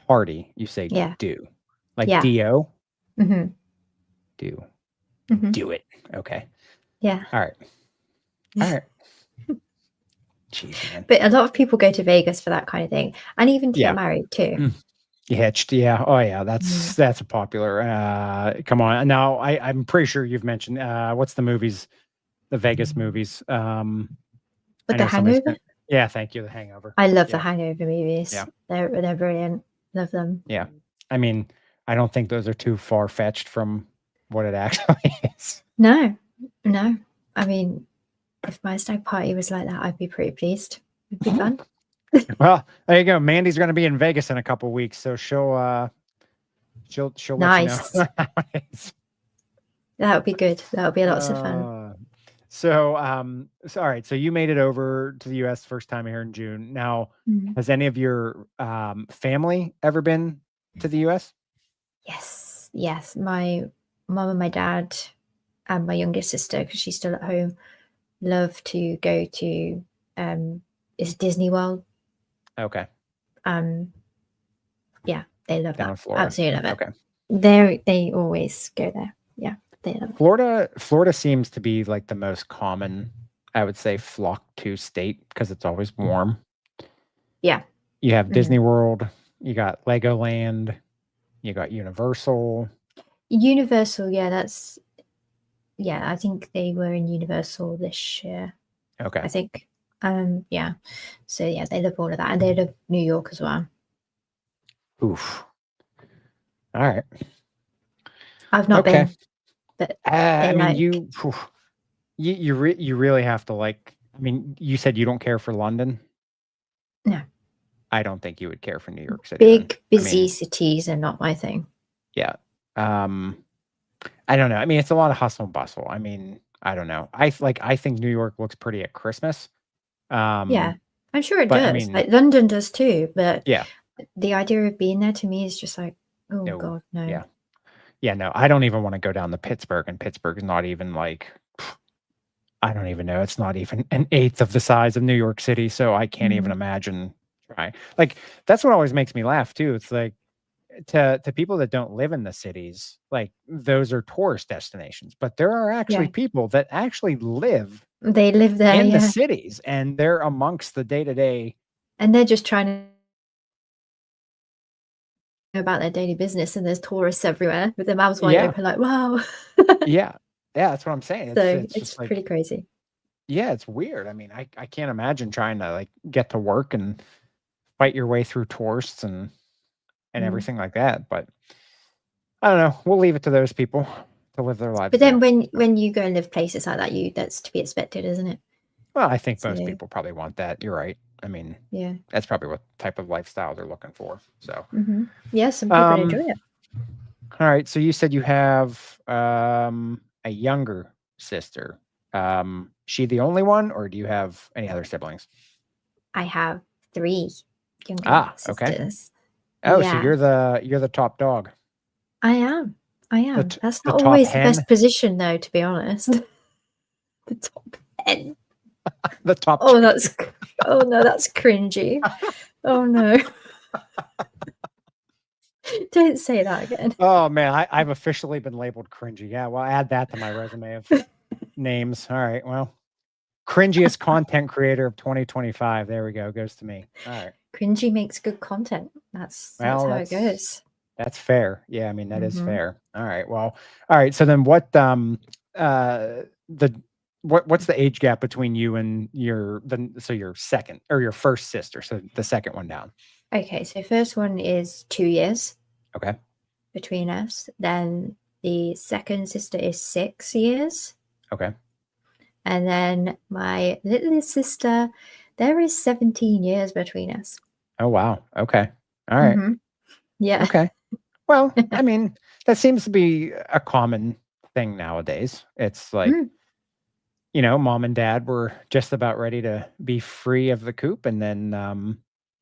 party, you say do, like do.
Mm-hmm.
Do.
Mm-hmm.
Do it. Okay.
Yeah.
All right. Jeez, man.
But a lot of people go to Vegas for that kind of thing, and even to get married too.
Hitched, yeah. Oh yeah, that's a popular. Come on, now I'm pretty sure you've mentioned what's the movies, the Vegas movies.
With The Hangover.
Yeah, thank you. The Hangover.
I love the Hangover movies.
Yeah,
they're brilliant. Love them.
Yeah, I mean, I don't think those are too far fetched from what it actually is.
No. I mean, if my stag party was like that, I'd be pretty pleased. It'd be fun.
Well, there you go. Mandy's going to be in Vegas in a couple weeks, so she'll
nice.
let you know.
That would be good. That would be lots of fun.
So, all right. So you made it over to the U.S. first time here in June. Now, has any of your family ever been to the U.S.?
Yes. My mom and my dad and my youngest sister, because she's still at home, love to go to is Disney World.
Okay.
Yeah, they love
Down
that.
in Florida.
Absolutely love it.
Okay.
They always go there. Yeah, they love
it. Florida seems to be like the most common, I would say, flock to state because it's always warm.
Yeah.
You have Disney World, you got Legoland, you got Universal.
Yeah, I think they were in Universal this year.
Okay.
I think. Yeah. So yeah, they love all of that, and they love New York as well.
Oof. All right.
I've not been, but
I mean, you really have to like. I mean, you said you don't care for London.
No.
I don't think you would care for New York City.
Big, busy cities are not my thing.
Yeah. I don't know. I mean, it's a lot of hustle and bustle. I mean, I don't know. I think New York looks pretty at Christmas.
Yeah, I'm sure it does. I mean, like London does too. But
yeah,
the idea of being there to me is just like, oh
no,
God, no.
Yeah, no. I don't even want to go down to Pittsburgh, and Pittsburgh is not even like, I don't even know. It's not even an eighth of the size of New York City, so I can't even imagine trying. Like, that's what always makes me laugh too. It's like to people that don't live in the cities, like those are tourist destinations, but there are actually people that actually live.
They live there
in the cities, and they're amongst the day-to-day,
and they're just trying to know about their daily business, and there's tourists everywhere with their mouths wide open, like, wow.
yeah, that's what I'm saying.
It's just pretty like, crazy.
Yeah, it's weird. I mean, I can't imagine trying to like get to work and fight your way through tourists and everything like that. But I don't know. We'll leave it to those people to live their lives.
But then when you go and live places like that, that's to be expected, isn't it?
Well, I think most people probably want that. You're right. I mean,
yeah,
that's probably what type of lifestyle they're looking for. So,
yeah, some people enjoy it.
All right. So you said you have a younger sister. She the only one, or do you have any other siblings?
I have 3 younger
Okay.
sisters.
Oh, so
Yeah,
you're the top dog.
I am. I
The
am.
t-
That's
the
not
top
always the
hen,
best position, though, to be honest. The top hen.
the top
Oh,
chicken.
that's oh no, that's cringy. Oh no. Don't say that again.
Oh man, I've officially been labeled cringy. Yeah, well, add that to my resume of names. All right, well, cringiest content creator of 2025. There we go. Goes to me. All right.
Cringy makes good content. That's
Well,
how it goes.
that's fair. Yeah, I mean that is
Mhm.
fair. All right. Well, all right. So then the what's the age gap between you and your second or your first sister? So the second one down.
Okay, so first one is 2 years
Okay.
between us. Then the second sister is 6 years.
Okay.
And then my littlest sister, there is 17 years between us.
Oh wow. Okay. All right.
Mhm. Yeah.
Okay. Well, I mean, that seems to be a common thing nowadays. It's like,
Mm.
mom and dad were just about ready to be free of the coop, and then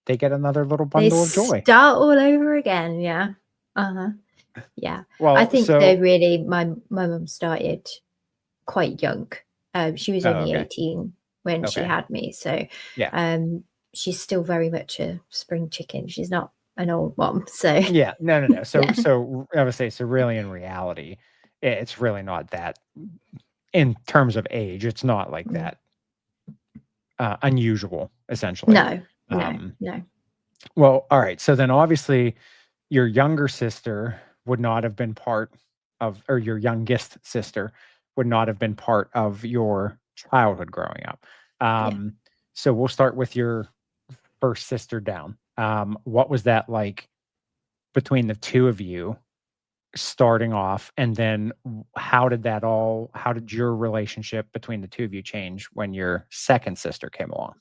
they get another little
They
bundle of joy.
start all over again, yeah. Uh-huh. Yeah. I
Well,
think they
so
really my mum started quite young. She was
oh,
only
okay.
18 when she
Okay.
had me, so,
Yeah.
she's still very much a spring chicken. She's not an old mom, so
Yeah. No, no, no. So
yeah.
so I would say so really in reality, it's really not that in terms of age, it's not like
Mm.
that unusual, essentially.
No, no,
Um,
no.
well, all right. So then obviously your younger sister would not have been part of, or your youngest sister would not have been part of your childhood growing up.
Yeah.
So we'll start with your first sister down. What was that like between the two of you starting off? And then how did your relationship between the two of you change when your second sister came along?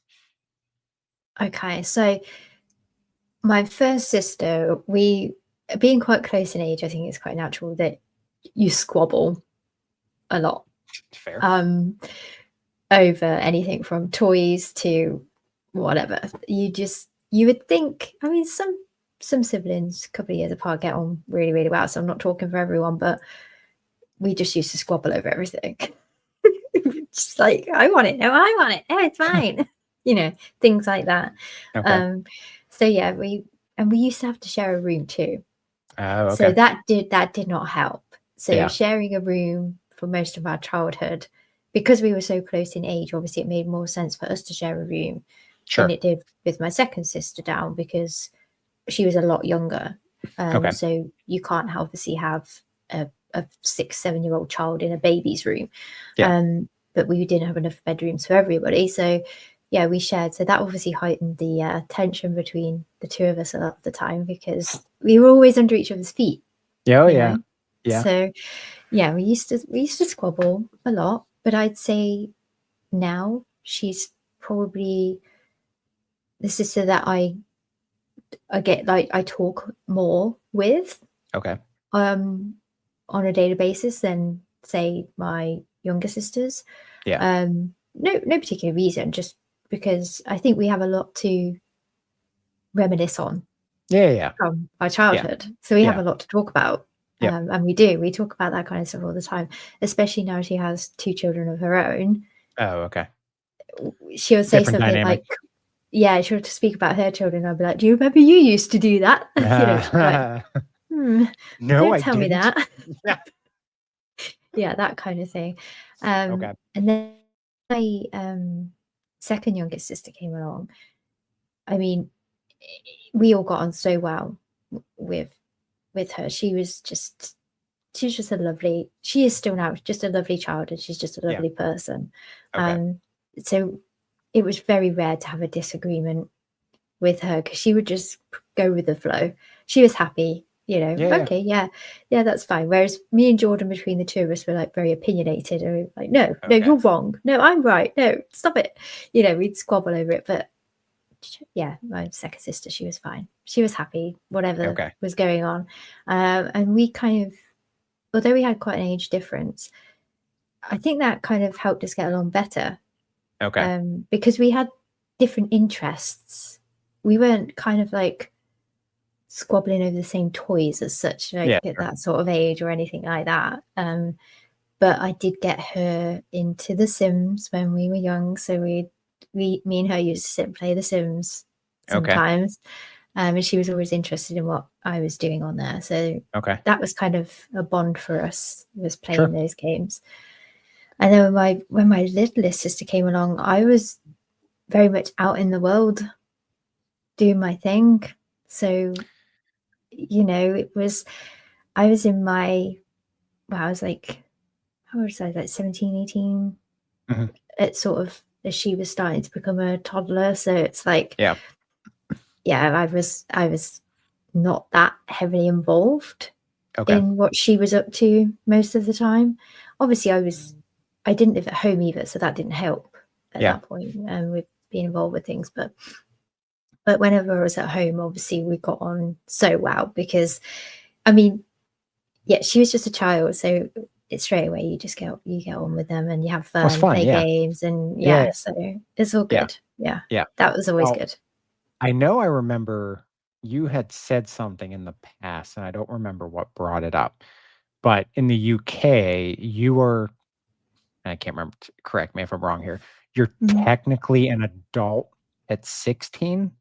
Okay, so my first sister, we being quite close in age, I think it's quite natural that you squabble a lot,
Fair.
um, over anything from toys to whatever. You would think, I mean, some siblings a couple of years apart get on really, really well, so I'm not talking for everyone, but we just used to squabble over everything. Just like, "I want it. No, I want it. No, it's mine." Things like that.
Okay.
Um, so yeah, we used to have to share a room too.
Oh,
So
okay.
that did not help. So
Yeah.
sharing a room for most of our childhood, because we were so close in age, obviously it made more sense for us to share a room than
Sure.
it did with my second sister down because she was a lot younger.
Okay.
So you can't obviously have a 6, 7-year-old child in a baby's room.
Yeah.
But we didn't have enough bedrooms for everybody. So yeah, we shared. So that obviously heightened the tension between the two of us a lot of the time because we were always under each other's feet,
Yeah. Oh,
you
yeah.
know.
Yeah.
So yeah, we used to squabble a lot, but I'd say now she's probably the sister that I get like I talk more with
Okay.
um on a daily basis than say my younger sisters.
Yeah.
No particular reason, just because I think we have a lot to reminisce on
Yeah. Yeah.
from our
Yeah.
childhood. So we have
Yeah.
a lot to talk about.
Yep.
And we talk about that kind of stuff all the time, especially now she has 2 children of her own.
Oh, okay.
She'll say
Different
something
dynamic.
like, yeah, she'll speak about her children. I'll be like, "Do you remember you used to do that?" She'll be like, "Hmm,
No,
don't
I
tell me
didn't.
that." Yeah, that kind of thing.
Okay.
And then my second youngest sister came along. I mean, we all got on so well with her. She's just a lovely. She is still now just a lovely child, and she's just a
Yeah.
lovely person.
Okay.
So it was very rare to have a disagreement with her because she would just go with the flow. She was happy,
Yeah. Yeah.
okay, yeah, yeah, that's fine. Whereas me and Jordan, between the two of us, were like very opinionated and we were like, no, no,
Okay.
you're wrong. No, I'm right. No, stop it. We'd squabble over it. But yeah, my second sister, she was fine. She was happy, whatever
Okay.
was going on. And we kind of, although we had quite an age difference, I think that kind of helped us get along better.
Okay.
Because we had different interests. We weren't kind of like squabbling over the same toys as such, like
Yeah.
at
Sure.
that sort of age or anything like that. But I did get her into The Sims when we were young, so me and her used to sit and play The Sims
Okay.
sometimes. And she was always interested in what I was doing on there. So
Okay.
that was kind of a bond for us, was playing
Sure.
those games. And then when my littlest sister came along, I was very much out in the world doing my thing. So, I was in I was like, how old was I? Like 17, 18.
Mhm.
It's sort of as she was starting to become a toddler. So it's like,
Yeah.
yeah, I was not that heavily involved
Okay.
in what she was up to most of the time. Obviously, I didn't live at home either, so that didn't help at
Yeah.
that point, with being involved with things. But whenever I was at home, obviously we got on so well because, I mean, yeah, she was just a child, so it's straight away you get on with them and you have
Well, it's
fun,
fun.
play
Yeah.
games, and
Yeah.
yeah, so it's all
Yeah.
good. Yeah,
Yeah.
that was always
Well,
good.
I know I remember you had said something in the past, and I don't remember what brought it up. But in the UK, you were, and I can't remember, correct me if I'm wrong here, you're
Mhm.
technically an adult at 16?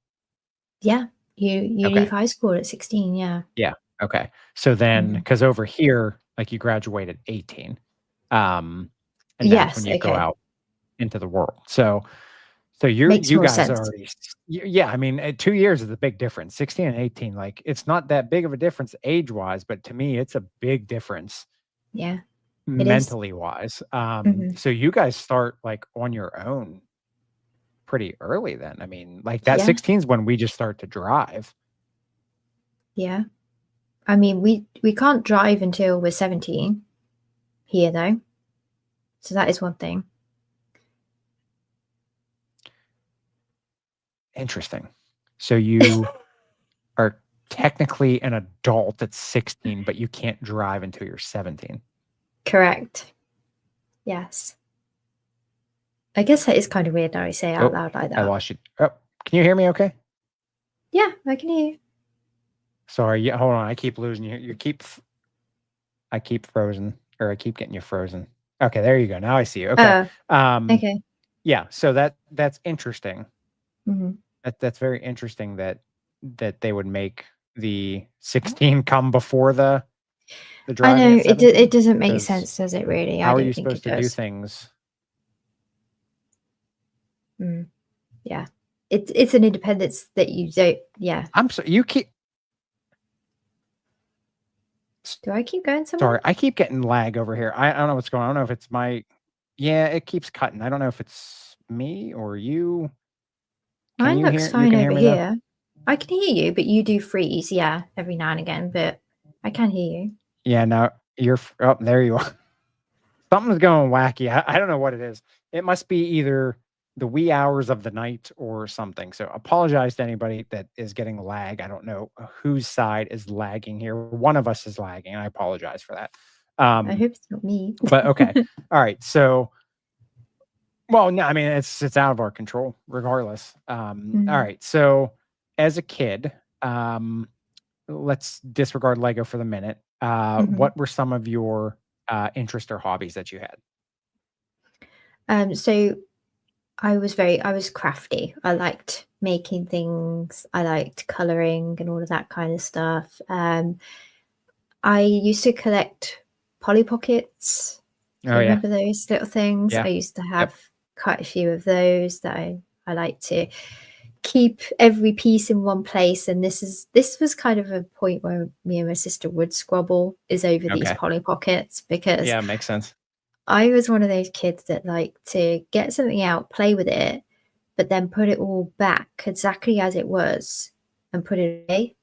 Yeah, you leave
Okay.
high school at 16. Yeah.
Yeah. Okay. So then,
Mhm.
because over here, like you graduate at 18, um, and that's when
Yes.
you go
Okay.
out into the world. So
Makes
you
more
guys are
sense.
already yeah, I mean, 2 years is a big difference. 16 and 18, like, it's not that big of a difference age-wise, but to me, it's a big difference
Yeah, it is.
mentally wise.
Mhm.
So you guys start, like, on your own pretty early then. I mean, like, that
Yeah.
16 is when we just start to drive.
Yeah. I mean, we can't drive until we're 17 here, though, so that is one thing.
Interesting. So you are technically an adult at 16, but you can't drive until you're 17.
Correct. Yes. I guess that is kind of weird now you say it out
Oh,
loud like
I
that.
lost you. Oh, can you hear me okay?
Yeah, I can hear you.
Sorry, yeah, hold on, I keep losing you. I keep frozen, or I keep getting you frozen. Okay, there you go. Now I see you. Okay.
Oh,
Um,
okay.
yeah, so that's interesting.
Mhm.
That's very interesting that they would make the 16 come before the
I
driving
know
at
it
17.
doesn't make
Because
sense, does it really? I
how are
don't
you
think it
supposed to do
does.
things?
Mm, yeah. It's an independence that you don't. Yeah.
I'm so you keep
Do I keep going somewhere?
sorry, I keep getting lag over here. I don't know what's going on. I don't know if it's my yeah, it keeps cutting. I don't know if it's me or you. Can
Mine
you
looks
hear you
fine
can hear
over
me though?
here. I can hear you, but you do freeze, yeah, every now and again, but I can hear you.
Yeah, no, oh, there you are. Something's going wacky. I don't know what it is. It must be either the wee hours of the night or something. So apologize to anybody that is getting lag. I don't know whose side is lagging here. One of us is lagging. I apologize for that.
I hope it's not me.
But okay. All right. So well, no, I mean it's out of our control regardless. All
Mhm,
right. So as a kid, let's disregard Lego for the minute.
mhm.
What were some of your interests or hobbies that you had?
So I was crafty. I liked making things. I liked coloring and all of that kind of stuff. I used to collect Polly Pockets. Do
Oh
you
yeah.
remember those little things?
Yeah.
I used to have
Yep.
quite a few of those that I like to keep every piece in one place. And this was kind of a point where me and my sister would squabble is over these
Okay.
Polly Pockets because
Yeah, makes sense.
I was one of those kids that like to get something out, play with it, but then put it all back exactly as it was and put it away.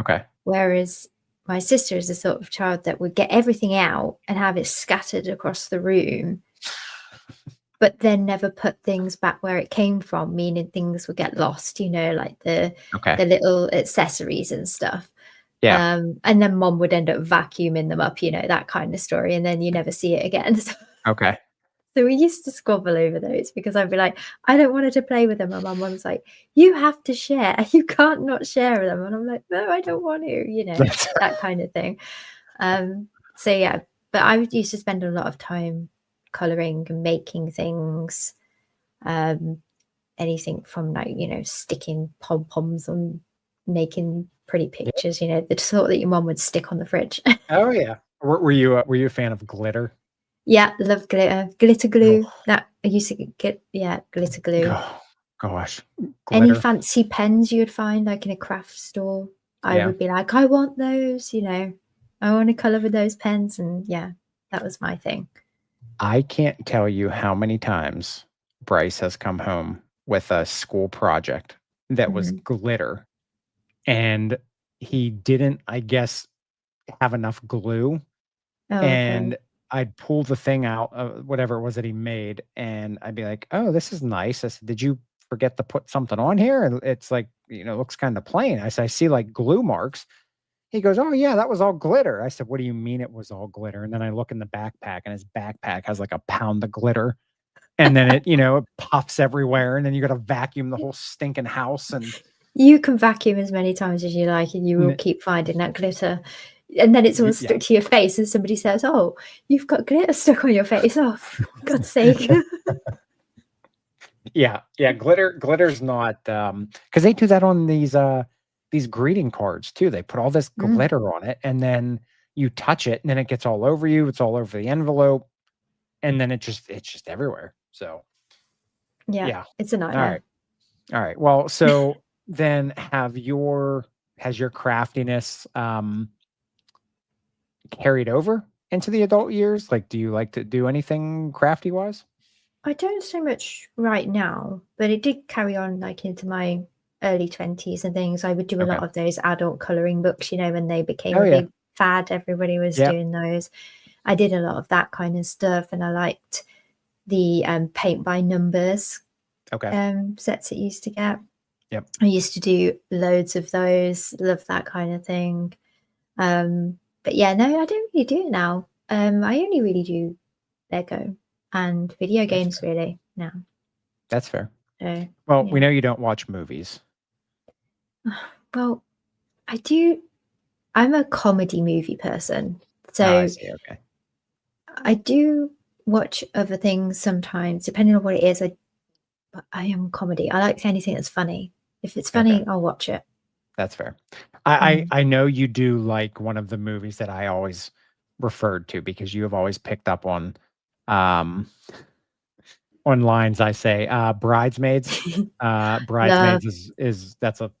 Okay.
Whereas my sister is the sort of child that would get everything out and have it scattered across the room, but then never put things back where it came from, meaning things would get lost, like
Okay.
the little accessories and stuff.
Yeah.
And then mom would end up vacuuming them up, that kind of story, and then you never see it again.
Okay.
So we used to squabble over those because I'd be like, I don't want her to play with them. And my mum's like, you have to share. You can't not share them. And I'm like, no, I don't want to,
That's
that kind of thing. So yeah, but I used to spend a lot of time coloring and making things. Anything from like, sticking pom-poms on, making pretty pictures, the sort that your mum would stick on the fridge.
Oh yeah. Were you a fan of glitter?
Yeah, love glitter glue.
Oh,
That I used to get, glitter glue.
gosh,
Any
glitter.
fancy pens you would find like in a craft store, I
Yeah.
would be like, I want those, I want to color with those pens. And yeah, that was my thing.
I can't tell you how many times Bryce has come home with a school project that was
Mhm.
glitter, and he didn't, I guess, have enough glue,
Oh, okay.
and I'd pull the thing out of whatever it was that he made, and I'd be like, "Oh, this is nice." I said, "Did you forget to put something on here?" And it's like, it looks kinda plain. I said, "I see, like, glue marks." He goes, "Oh, yeah, that was all glitter." I said, "What do you mean it was all glitter?" And then I look in the backpack, and his backpack has, like, a pound of glitter, and then it puffs everywhere, and then you gotta vacuum the whole stinking house, and
You can vacuum as many times as you like, and you will
n
keep finding that glitter. And then it's all
yeah.
stuck to your face, and somebody says, "Oh, you've got glitter stuck on your face." Oh, for God's sake.
Yeah, yeah, glitter's not, because they do that on these greeting cards too. They put all this
Mm,
glitter on it, and then you touch it, and then it gets all over you, it's all over the envelope, and then it's just everywhere. So,
yeah,
yeah.
it's a
Alright,
nightmare.
alright. Well, so then has your craftiness, carried over into the adult years? Like, do you like to do anything crafty-wise?
I don't so much right now, but it did carry on, like, into my early 20s and things. I would do a
Okay.
lot of those adult coloring books, when they became
Oh,
a
yeah.
big fad, everybody was
Yep.
doing those. I did a lot of that kind of stuff, and I liked the, paint by numbers,
Okay.
sets that you used to get.
Yep.
I used to do loads of those, love that kind of thing. But yeah, no, I don't really do it now. I only really do Lego and video
That's
games
fair.
really now.
That's fair.
So
Well, we
yeah.
know you don't watch movies.
Well, I do. I'm a comedy movie person,
Ah, I
so
see, okay.
I do watch other things sometimes, depending on what it is. But I am comedy. I like anything that's funny. If it's
Okay,
funny, I'll watch it.
that's fair. I
Mm.
I I know you do like one of the movies that I always referred to because you have always picked up um, on lines I say, Bridesmaids.
Love
Bridesmaids is that's a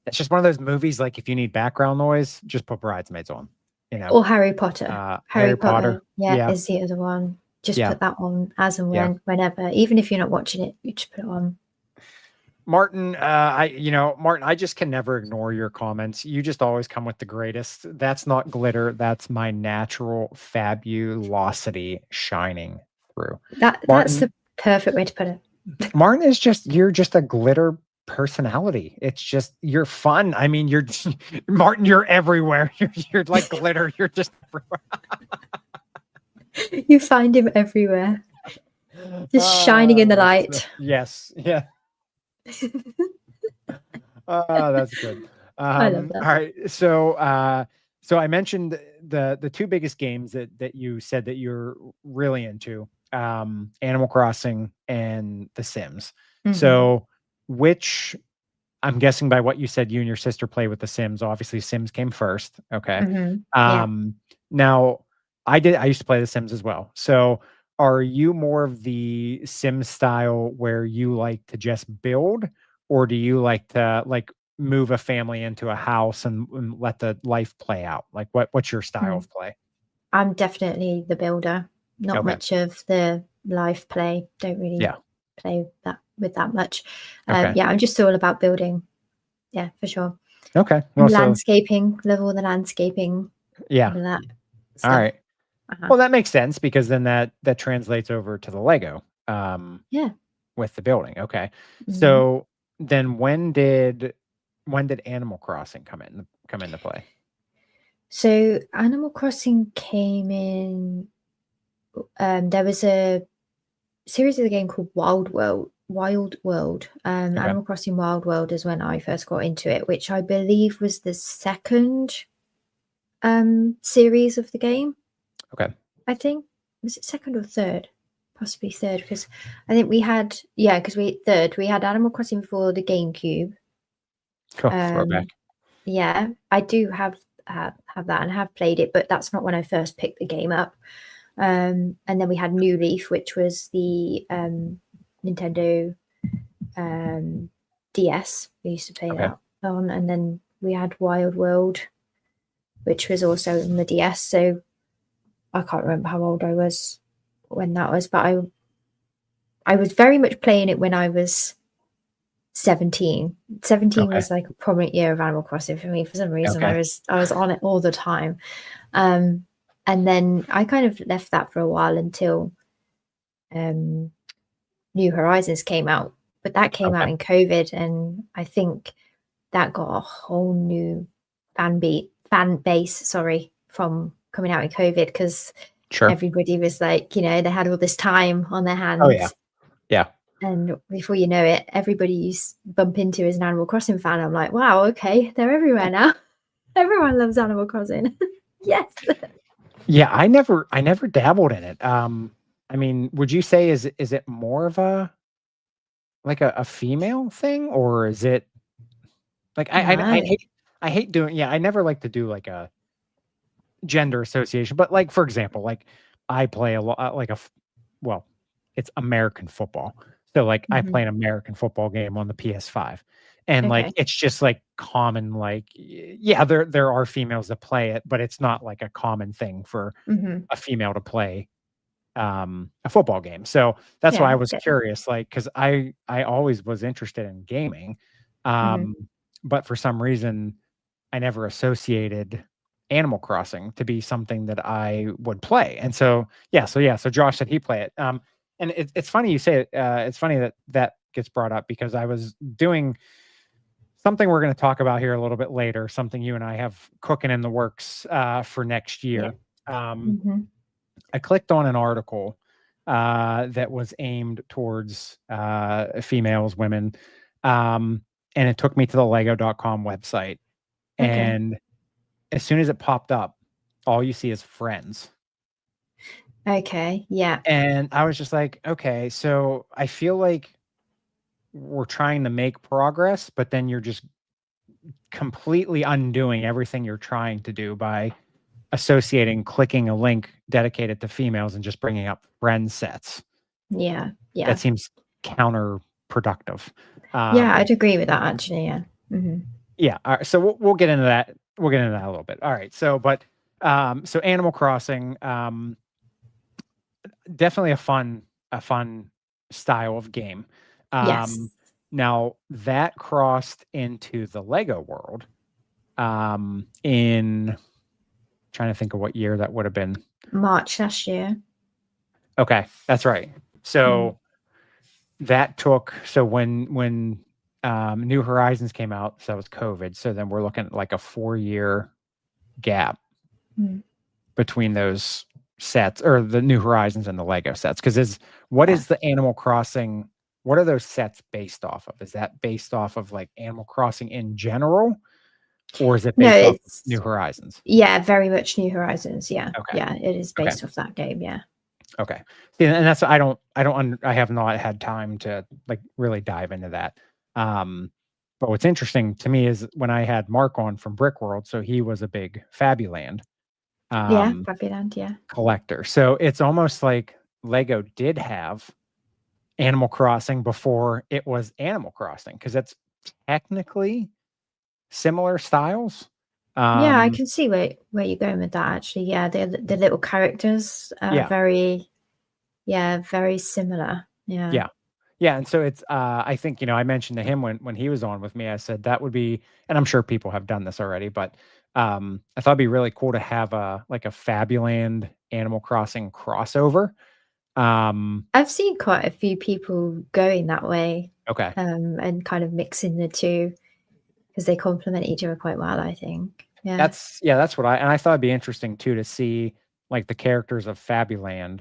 it's just one of those movies, like, if you need background noise, just put Bridesmaids on, you know?
or Harry Potter. Harry
Harry
Potter,
Potter.
yeah,
Yeah,
is the other one. Just
yeah,
put that on as and
yeah.
whenever, even if you're not watching it, you just put it on.
Martin, I just can never ignore your comments. You just always come with the greatest. That's not glitter. That's my natural fabulosity shining through.
That's
Martin,
the perfect way to put it.
Martin is you're just a glitter personality. It's just, you're fun. I mean, you're Martin, you're everywhere. You're like glitter. You're just
You find him everywhere, just shining in the
everywhere.
light.
Yes. Yeah. That's good.
I love that.
All right. So I mentioned the two biggest games that you said that you're really into, Animal Crossing and The Sims.
Mhm,
So which, I'm guessing by what you said, you and your sister play with The Sims. Obviously, Sims came first. Okay.
mhm, yeah.
Um, Now I used to play The Sims as well. So are you more of the Sim style where you like to just build, or do you like to, like, move a family into a house and let the life play out? Like, what's your style
Mm.
of play?
I'm definitely the builder, not
Okay.
much of the live play. Don't really
Yeah.
play that much.
Okay.
Yeah, I'm just all about building. Yeah, for sure.
Okay. Well,
And
so
landscaping, love all the landscaping,
yeah.
all of that
All
stuff.
right.
Uh-huh.
Well, that makes sense because then that translates over to the Lego.
Yeah.
With the building, okay.
Mhm.
So, then when did Animal Crossing come into play?
So Animal Crossing came in there was a series of the game called Wild World.
Okay.
Animal Crossing Wild World is when I first got into it, which I believe was the second series of the game.
Okay.
I think, was it second or third? Possibly third, because I think we had we had Animal Crossing for the GameCube.
Cool. Throwback.
Yeah, I do have that and have played it, but that's not when I first picked the game up. And then we had New Leaf, which was the Nintendo DS. We used to play that on, and then we had Wild World, which was also on the DS. So I can't remember how old I was when that was, but I was very much playing it when I was 17. 17 was like a prominent year of Animal Crossing for me. For some reason, I was on it all the time. And then I kind of left that for a while until New Horizons came out. But that came out in COVID, and I think that got a whole new fan base, from coming out in COVID, because everybody was like, they had all this time on their hands.
Oh, yeah. Yeah.
And before you know it, everybody you bump into is an Animal Crossing fan. I'm like, wow, okay, they're everywhere now. Everyone loves Animal Crossing. Yes.
Yeah, I never dabbled in it. I mean, would you say is it more of a female thing, or is it like I hate doing I never like to do like a gender association, but like for example, like I play a lot it's American football. So like I play an American football game on the PS5. And like it's just like common, like yeah, there are females that play it, but it's not like a common thing for a female to play a football game. So that's why I was curious, like, because I always was interested in gaming. But for some reason I never associated Animal Crossing to be something that I would play. And so so Josh said he play it. And it's funny you say it. It's funny that gets brought up, because I was doing something we're going to talk about here a little bit later, something you and I have cooking in the works for next year. I clicked on an article that was aimed towards females, women, and it took me to the lego.com website. And as soon as it popped up, all you see is friends.
Okay, yeah.
And I was just like, okay, so I feel like we're trying to make progress, but then you're just completely undoing everything you're trying to do by clicking a link dedicated to females and just bringing up friend sets.
Yeah.
That seems counterproductive.
Yeah, I'd agree with that, actually. Yeah.
Yeah. All right, so we'll get into that. We'll get into that a little bit. All right. So, but so Animal Crossing, definitely a fun style of game.
Yes.
Now that crossed into the Lego world in trying to think of what year that would have been.
March last year.
Okay, that's right. So that took when New Horizons came out, so that was COVID. So then we're looking at like a 4-year gap between those sets, or the New Horizons and the Lego sets. Because what is the Animal Crossing? What are those sets based off of? Is that based off of like Animal Crossing in general, or is it based off of New Horizons?
Yeah, very much New Horizons. Yeah.
Okay.
Yeah, it is based off that game. Yeah.
Okay. And that's I have not had time to like really dive into that. But what's interesting to me is when I had Mark on from Brick World, so he was a big Fabuland
Fabuland,
collector. So it's almost like Lego did have Animal Crossing before it was Animal Crossing, because it's technically similar styles.
Yeah, I can see where you're going with that, actually. Yeah, the little characters are very similar. Yeah.
Yeah, and so it's I think, I mentioned to him when he was on with me, I said that would be, and I'm sure people have done this already, but I thought it'd be really cool to have a Fabuland Animal Crossing crossover.
I've seen quite a few people going that way.
Okay.
And kind of mixing the two, because they complement each other quite well, I think. Yeah.
That's what I thought it'd be interesting too, to see like the characters of Fabuland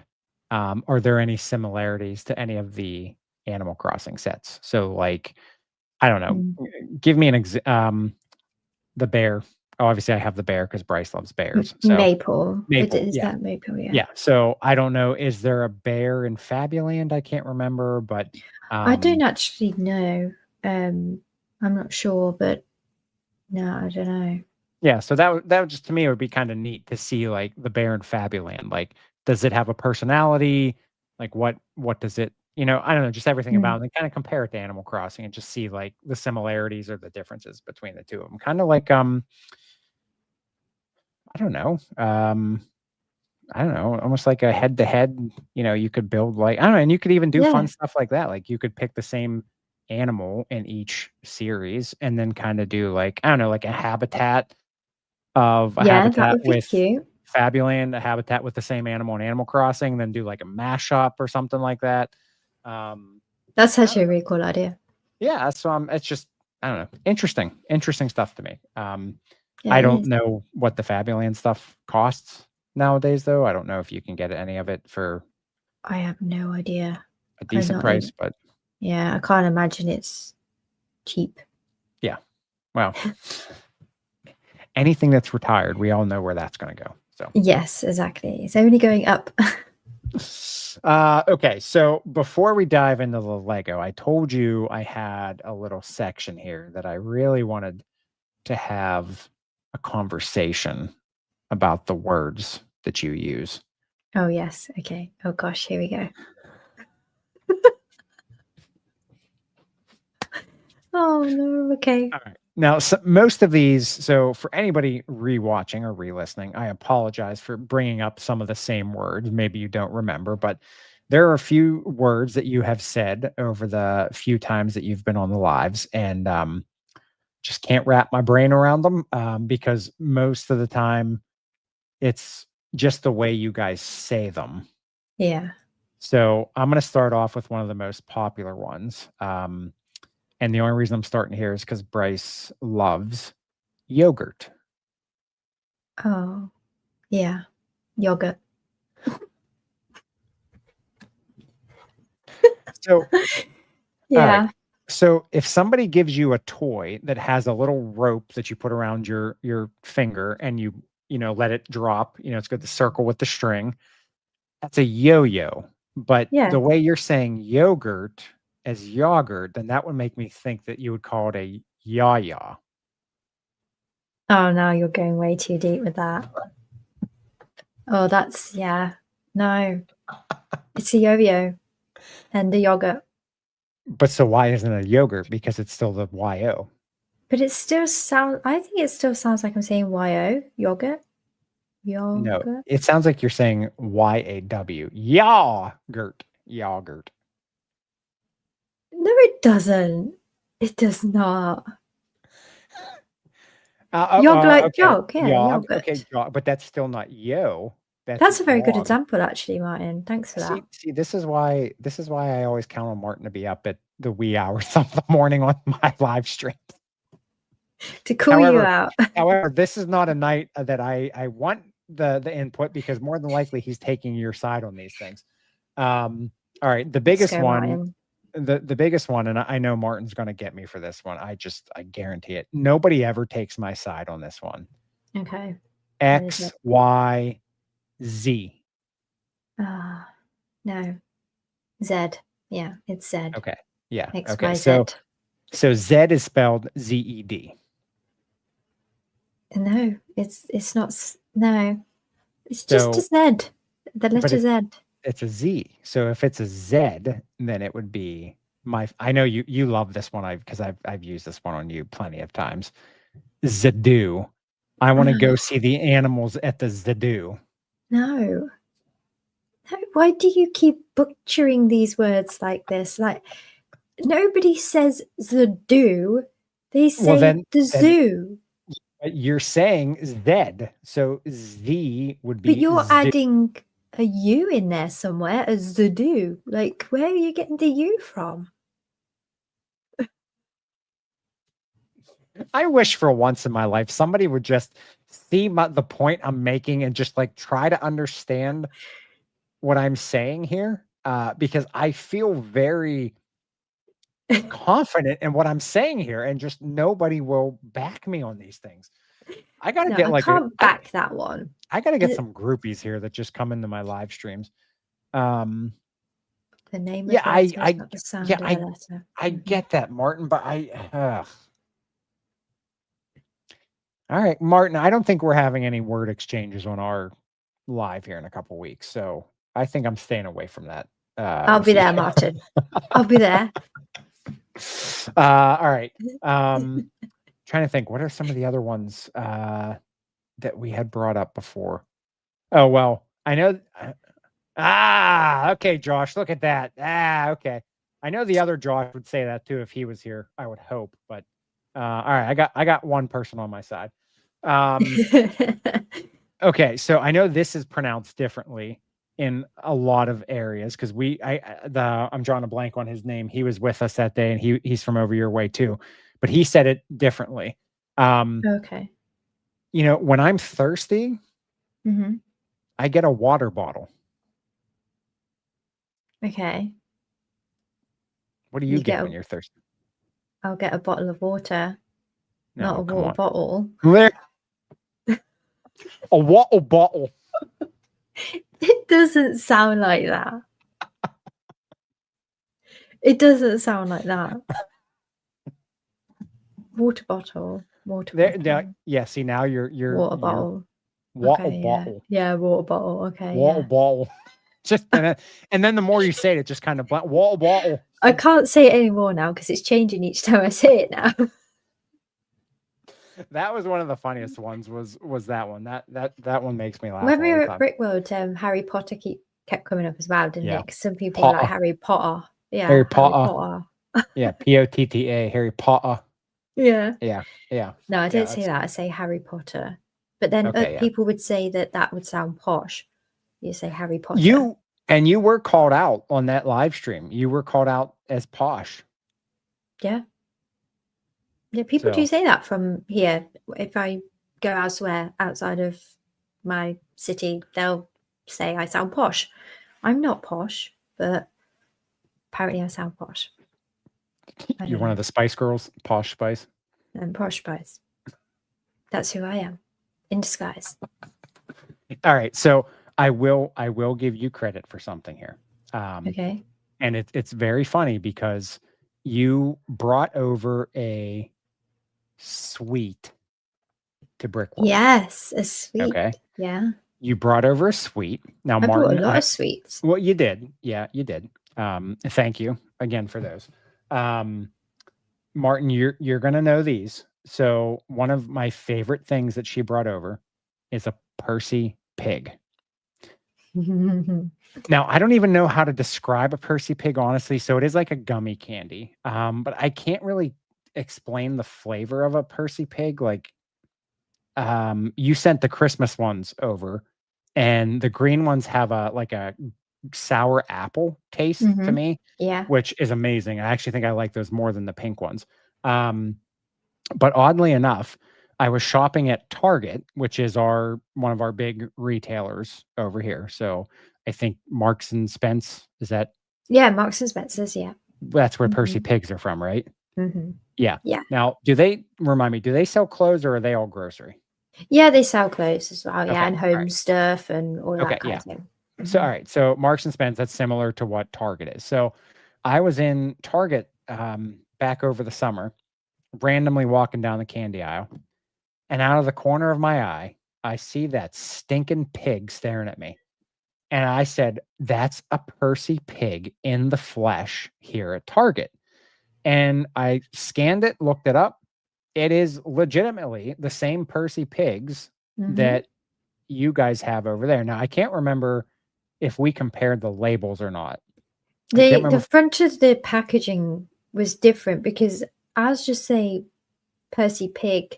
Are there any similarities to any of the Animal Crossing sets? So, like, I don't know.
Mm.
Give me the bear. Oh, obviously, I have the bear because Bryce loves bears. So
Maple.
Maple,
Is
yeah,
that Maple? Yeah.
yeah. So I don't know. Is there a bear in Fabuland? I can't remember, but
I don't actually know. I'm not sure, but no, I don't know.
yeah. So that would just to me it would be kind of neat to see like the bear in Fabuland. Like, does it have a personality? Like, what does it? I don't know. Just everything
Mm.
about it, and kind of compare it to Animal Crossing and just see like the similarities or the differences between the two of them. Kind of like I don't know. I don't know, almost like a head to head, you could build like I don't know, and you could even do fun
Yeah.
stuff like that. Like you could pick the same animal in each series and then kind of do like, I don't know, like a
Yeah, that
habitat
would be
with
cute.
Fabuland, a habitat with the same animal in Animal Crossing, then do like a mashup or something like that.
That's
I don't
actually a
know.
really cool idea.
Yeah, so it's just I don't know, interesting stuff to me.
Yeah,
I
it
don't
is.
know what the Fabuland stuff costs nowadays, though. I don't know if you can get any of it for
I have no idea.
a
I'm
decent
not
price,
in.
but
Yeah, I can't imagine it's cheap.
yeah. Well, anything that's retired, we all know where that's going to go. So,
Yes, exactly. It's only going up.
okay. So before we dive into the Lego, I told you I had a little section here that I really wanted to have a conversation about the words that you use.
Oh, yes. Okay. Oh, gosh. Here we go. Oh, no. Okay.
All right. Now, most of these, so for anybody rewatching or re-listening, I apologize for bringing up some of the same words. Maybe you don't remember, but there are a few words that you have said over the few times that you've been on the lives, and just can't wrap my brain around them because most of the time it's just the way you guys say them.
Yeah.
So I'm going to start off with one of the most popular ones. And the only reason I'm starting here is because Bryce loves yogurt.
Oh, yeah. Yogurt.
So, all right.
Yeah.
So if somebody gives you a toy that has a little rope that you put around your finger and you let it drop, it's got the circle with the string, that's a yo-yo. But
Yeah.
the way you're saying yogurt as yogurt, then that would make me think that you would call it a ya-ya.
Oh, no, you're going way too deep with that. Oh, that's, yeah. No, it's a yo-yo and the yogurt.
But so why isn't it a yogurt? Because it's still the yo.
But it still sounds, I think it still sounds like I'm saying yo, yogurt.
No,
Yogurt.
it sounds like you're saying yaw, yogurt, yogurt.
No, it doesn't. It does not. Yog like
Okay,
yog, yeah,
yog. Okay,
yogurt.
yog, but that's still not yo. That's
That's a very good
yog.
example, actually, Martin. Thanks for that.
See, this is why I always count on Martin to be up at the wee hours of the morning on my live stream.
To call you
However,
out.
however, this is not a night that I want the input because more than likely he's taking your side on these things. All right, the
Let's
biggest
go,
one,
Martin.
the biggest one, and I know Martin's going to get me for this one. I guarantee it. Nobody ever takes my side on this one.
Okay. What is
X,
it?
Y, Z.
No. Z. Yeah, it's Z.
Okay. Yeah.
X,
Okay.
Y, Z.
So Z is spelled Z-E-D.
No, it's not. No, it's just a
So,
Z. The
but
letter Z.
it's a Z. So if it's a Z, then it would be I know you love this one because I've used this one on you plenty of times. Zadoo. I want to go see the animals at the Zadoo.
No. No, why do you keep butchering these words like this? Like, nobody says the do, they
Well,
say
then
the zoo.
you're saying Z. So Z would
But
be
you're
Z.
adding a U in there somewhere, a do. Like, where are you getting the U from?
I wish for once in my life somebody would just see the point I'm making and just like try to understand what I'm saying here, because I feel very confident in what I'm saying here, and just nobody will back me on these things. I gotta
No,
get
I
like
can't back that one.
I gotta get some groupies here that just come into my live streams.
The name
Yeah,
of letter is not the sound of a letter.
I get that, Martin, but all right, Martin, I don't think we're having any word exchanges on our live here in a couple weeks, so I think I'm staying away from that.
I'll be there, Martin. I'll be there.
All right. Trying to think, what are some of the other ones that we had brought up before? Oh, well, I know. Okay, Josh, look at that. Okay. I know the other Josh would say that too if he was here. I would hope, but all right, I got one person on my side. Okay, so I know this is pronounced differently in a lot of areas because I'm drawing a blank on his name. He was with us that day, and he's from over your way too, but he said it differently.
Okay.
You know, when I'm thirsty, I get a water bottle.
Okay.
What do you get when you're thirsty?
I'll get a bottle of water, not a
come
water
on.
bottle.
A water bottle.
It doesn't sound like that. It doesn't sound like that. Water bottle. Water bottle.
Yeah, see, now you're
water bottle.
Water
Okay,
bottle.
Yeah, water bottle. Okay.
Water bottle. Just and then the more you say it just kind of water bottle.
I can't say it anymore now because it's changing each time I say it now.
That was one of the funniest ones. Was that one? That one makes me laugh.
When we were at Brickworld, Harry Potter kept coming up as well, didn't it? Because some people like Harry Potter. Yeah,
Harry Potter. Yeah, Potta. Harry Potter.
Yeah.
Yeah.
No, I don't say that. I say Harry Potter. But then people would say that would sound posh. You say Harry Potter.
You were called out on that live stream. You were called out as posh.
Yeah. Yeah, people do say that from here. If I go elsewhere outside of my city, they'll say I sound posh. I'm not posh, but apparently I sound posh.
You're one of the Spice Girls, Posh Spice.
I'm Posh Spice. That's who I am, in disguise.
All right, so I will give you credit for something here.
Okay.
And it's very funny because you brought over a sweet to Brickworld.
Yes, a sweet.
Okay.
Yeah.
You brought over a sweet. Now,
I
Martin,
brought a lot of sweets.
Well, you did. Yeah, you did. Thank you again for those. Martin, you're gonna know these. So one of my favorite things that she brought over is a Percy pig. Now, I don't even know how to describe a Percy pig, honestly. So it is like a gummy candy. But I can't really explain the flavor of a Percy pig. Like, you sent the Christmas ones over, and the green ones have a sour apple taste to me.
Yeah.
Which is amazing. I actually think I like those more than the pink ones. But oddly enough, I was shopping at Target, which is one of our big retailers over here. So I think Marks and Spence, is that?
Yeah, Marks and Spencer's, yeah.
That's where Percy pigs are from, right? Yeah.
Yeah.
Now, remind me, do they sell clothes or are they all grocery?
Yeah, they sell clothes as well.
Okay,
yeah, and home stuff and all that kind of thing.
So, all right. So Marks and Spence, that's similar to what Target is. So I was in Target back over the summer, randomly walking down the candy aisle. And out of the corner of my eye, I see that stinking pig staring at me. And I said, that's a Percy pig in the flesh here at Target. And I scanned it, looked it up. It is legitimately the same Percy pigs that you guys have over there. Now, I can't remember if we compared the labels or not.
The front of the packaging was different because ours just say Percy pig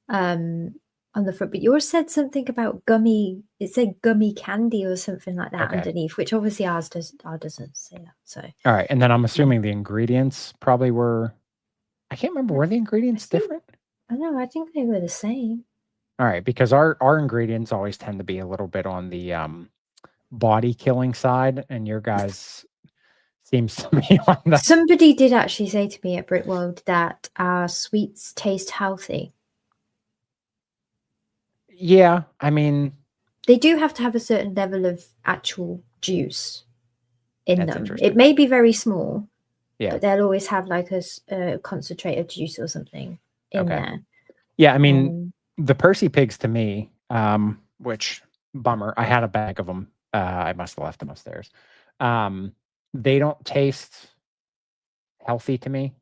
on the front, but yours said something about gummy. It said gummy candy or something like that underneath, which obviously ours doesn't say that. So
all right, and then I'm assuming the ingredients probably were. I can't remember. Were the ingredients different?
I know. I think they were the same.
All right, because our ingredients always tend to be a little bit on the body killing side, and your guys seems to be on the.
Somebody did actually say to me at Brickworld that our sweets taste healthy.
Yeah, I mean,
they do have to have a certain level of actual juice in
that's
them.
interesting.
It may be very small,
Yeah,
but they'll always have like a concentrate of juice or something in there.
Yeah, I mean, the Percy pigs to me, which bummer, I had a bag of them. I must have left them upstairs. They don't taste healthy to me.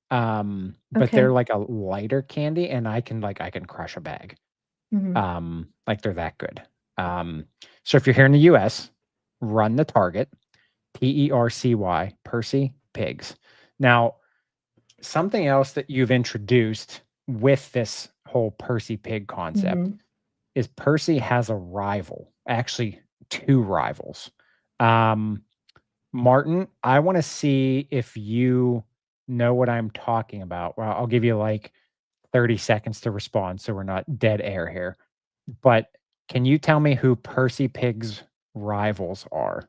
But they're like a lighter candy, and I can crush a bag. Like they're that good. So if you're here in the US, run the Target, PERCY, Percy Pigs. Now, something else that you've introduced with this whole Percy Pig concept is Percy has a rival, actually 2 rivals. Martin, I want to see if you know what I'm talking about. Well, I'll give you like 30 seconds to respond so we're not dead air here. But can you tell me who Percy Pig's rivals are?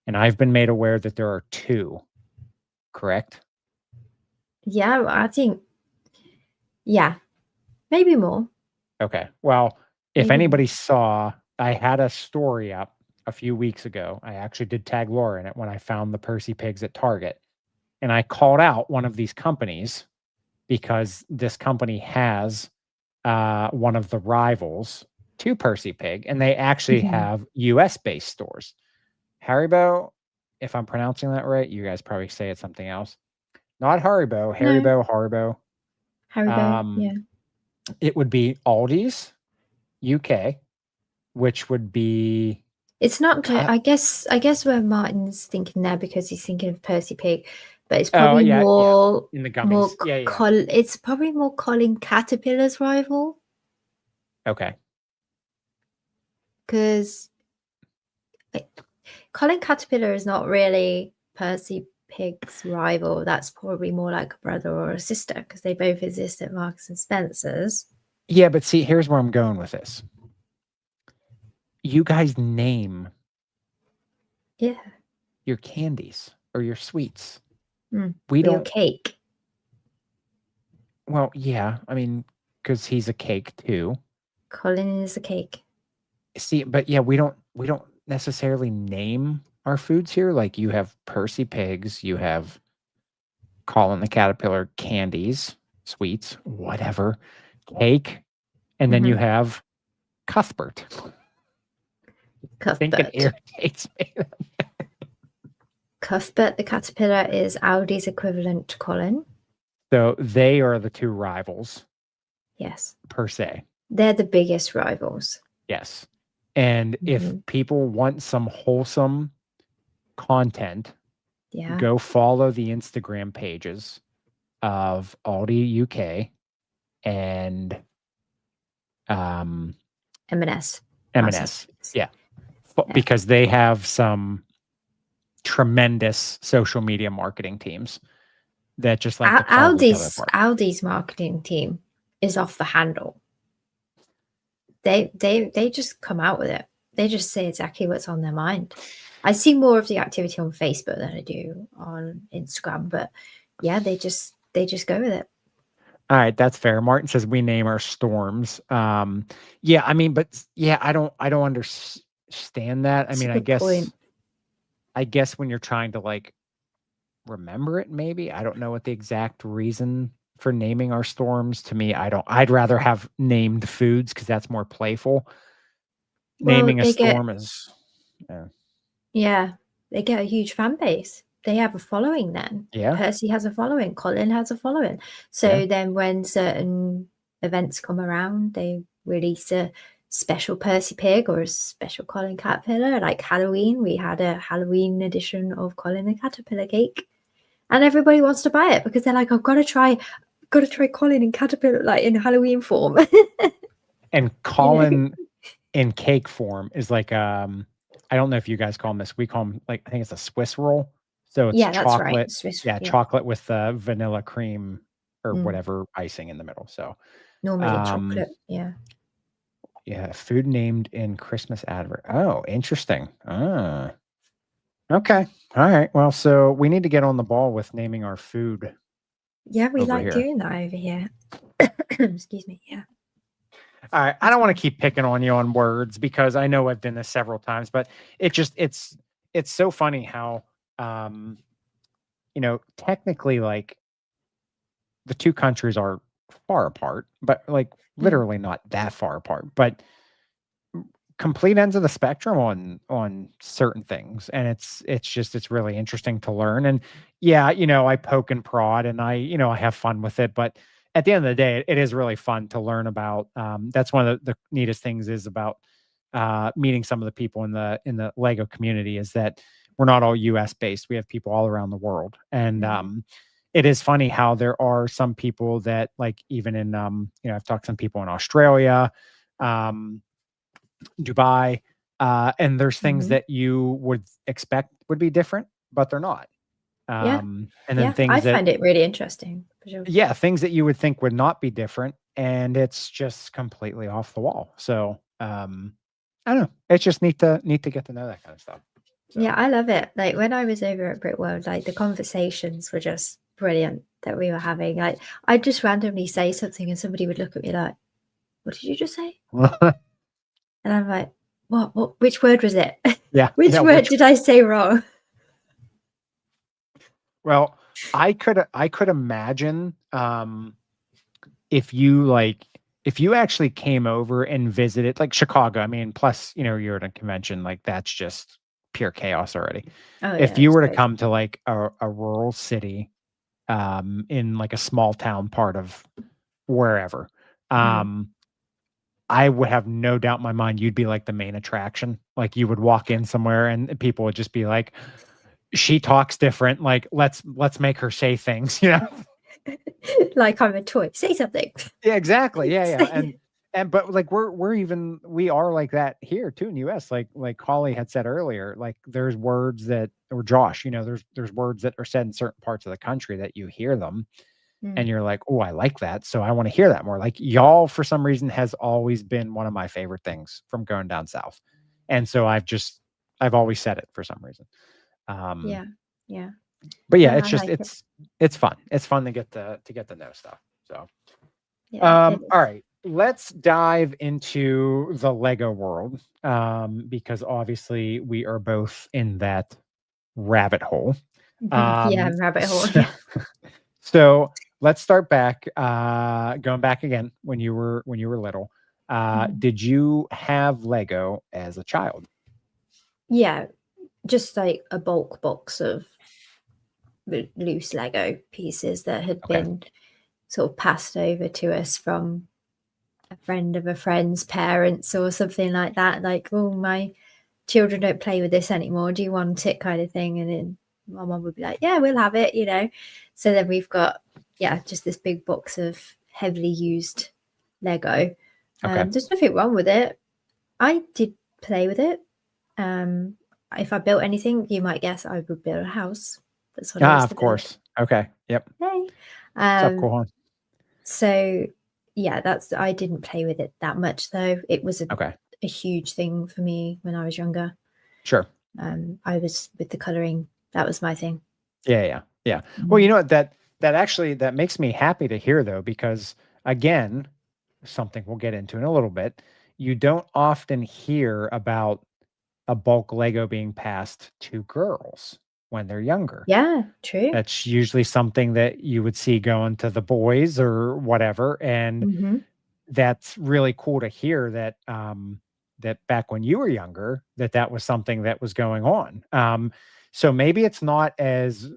And I've been made aware that there are 2, correct?
Yeah, I think, yeah, maybe more.
Okay. Well, if
Maybe
anybody
more.
saw, I had a story up a few weeks ago. I actually did tag Laura in it when I found the Percy Pigs at Target. And I called out one of these companies because this company has one of the rivals to Percy Pig, and they actually have US based stores. Haribo, if I'm pronouncing that right, you guys probably say it's something else. Not Haribo, Haribo, Haribo.
Haribo, yeah.
It would be Aldi's UK, which would be.
It's not clear. I guess where Martin's thinking there because he's thinking of Percy Pig, but it's probably more
in the gummies.
It's probably more Colin Caterpillar's rival.
Okay.
Because Colin Caterpillar is not really Percy Pig's rival. That's probably more like a brother or a sister because they both exist at Marks and Spencer's.
Yeah, but see, here's where I'm going with this. You guys name your candies or your sweets. We don't.
Your cake.
Well, yeah. I mean, because he's a cake too.
Colin is a cake.
See, but yeah, we don't necessarily name our foods here. Like you have Percy Pigs, you have Colin the Caterpillar candies, sweets, whatever, cake, and then you have Cuthbert. I think it irritates me.
Cuthbert the Caterpillar is Aldi's equivalent to Colin.
So they are the 2 rivals.
Yes.
Per se.
They're the biggest rivals.
Yes. And if people want some wholesome content, go follow the Instagram pages of Aldi UK and
M&S.
Yeah. Because they have some tremendous social media marketing teams that just like
Aldi's marketing team is off the handle. They just come out with it. They just say exactly what's on their mind. I see more of the activity on Facebook than I do on Instagram, but yeah, they just go with it.
All right, that's fair. Martin says we name our storms. Yeah, I mean, but yeah, I don't understand that. I mean, I guess when you're trying to like remember it, maybe. I don't know what the exact reason for naming our storms. To me, I'd rather have named foods because that's more playful. Naming a storm is
they get a huge fan base. They have a following then.
Yeah.
Percy has a following. Colin has a following. So then when certain events come around, they release a special Percy Pig or a special Colin Caterpillar. Like Halloween, we had a Halloween edition of Colin the Caterpillar cake. And everybody wants to buy it because they're like, I've got to try Colin in Caterpillar, like in Halloween form.
And Colin in cake form is like, I don't know if you guys call them this. We call them like, I think it's a Swiss roll. So it's chocolate. That's right. Chocolate with vanilla cream or whatever icing in the middle. So
normally chocolate. Yeah.
Yeah, food named in Christmas advert. Oh, interesting. Ah, okay. All right. Well, so we need to get on the ball with naming our food
Yeah, we
over
like
here.
doing that over here. Excuse me. Yeah.
All right. I don't want to keep picking on you on words because I know I've done this several times, but it's so funny how um, technically like the two countries are far apart, but like
Mm.
literally not that far apart, but complete ends of the spectrum on certain things. And it's really interesting to learn. And yeah, I poke and prod and I have fun with it, but at the end of the day it is really fun to learn about. That's one of the neatest things is about meeting some of the people in the Lego community is that we're not all US based. We have people all around the world. And it is funny how there are some people that like even in I've talked to some people in Australia, um Dubai, and there's things
Mhm.
that you would expect would be different, but they're not.
Yeah.
And then
Yeah. I
things that
find it really interesting for sure.
yeah, things that you would think would not be different, and it's just completely off the wall. So, I don't know. It's just neat to get to know that kind of stuff. So,
Yeah, I love it. Like when I was over at Brickworld, like the conversations were just brilliant that we were having. Like I'd just randomly say something and somebody would look at me like, "What did you just say?" And I'm like, "What? Which word was it?
yeah,
Which
yeah.
word did I say wrong?"
Well, I could imagine if you actually came over and visited like Chicago. I mean, plus you're at a convention like that's just pure chaos already.
Oh
If
yeah,
you
it's
were to
crazy.
come to like a rural city, in like a small town part of wherever,
Mhm.
um, I would have no doubt in my mind you'd be like the main attraction. Like you would walk in somewhere and people would just be like, "She talks different. Like let's make her say things."
Like I'm a toy. Say something.
Yeah, exactly. Yeah, yeah.
Say
And but like we are like that here too in the US. Like Holly had said earlier, like there's words that or Josh, there's words that are said in certain parts of the country that you hear them and
Mm.
you're like, "Oh, I like that." So I want to hear that more. Like y'all for some reason has always been one of my favorite things from going down south. And so I've always said it for some reason. Um
Yeah. Yeah.
but
No,
yeah, it's
I
just
like it.
it's fun. It's fun to get to know stuff. So
Yeah, it
all
is.
right, let's dive into the Lego world, because obviously we are both in that rabbit hole.
Yeah,
Um,
rabbit hole.
so,
Yeah.
so let's start back, going back again when you were little.
Mhm.
Did you have Lego as a child?
Yeah, just like a bulk box of loose Lego pieces that had
Okay,
been sort of passed over to us from a friend of a friend's parents or something like that. Like, oh, my children don't play with this anymore. Do you want it? Kind of thing. And then my mum would be like, yeah, we'll have it. So then we've got, yeah, just this big box of heavily used Lego.
okay.
There's nothing wrong with it. I did play with it. Um, if I built anything, you might guess I would build a house. That's what I
Ah,
used
of
to build.
course. Okay. Yep.
Hey.
What's up,
Um,
cool?
so yeah, I didn't play with it that much though. It was
Okay.
a huge thing for me when I was younger.
Sure.
I was with the coloring. That was my thing.
Yeah, yeah, yeah. Well, you
Mhm.
know what? That actually that makes me happy to hear though, because again, something we'll get into in a little bit. You don't often hear about a bulk Lego being passed to girls when they're younger.
Yeah, true.
That's usually something that you would see going to the boys or whatever. And
Mhm.
that's really cool to hear that that back when you were younger, that was something that was going on. So maybe it's not as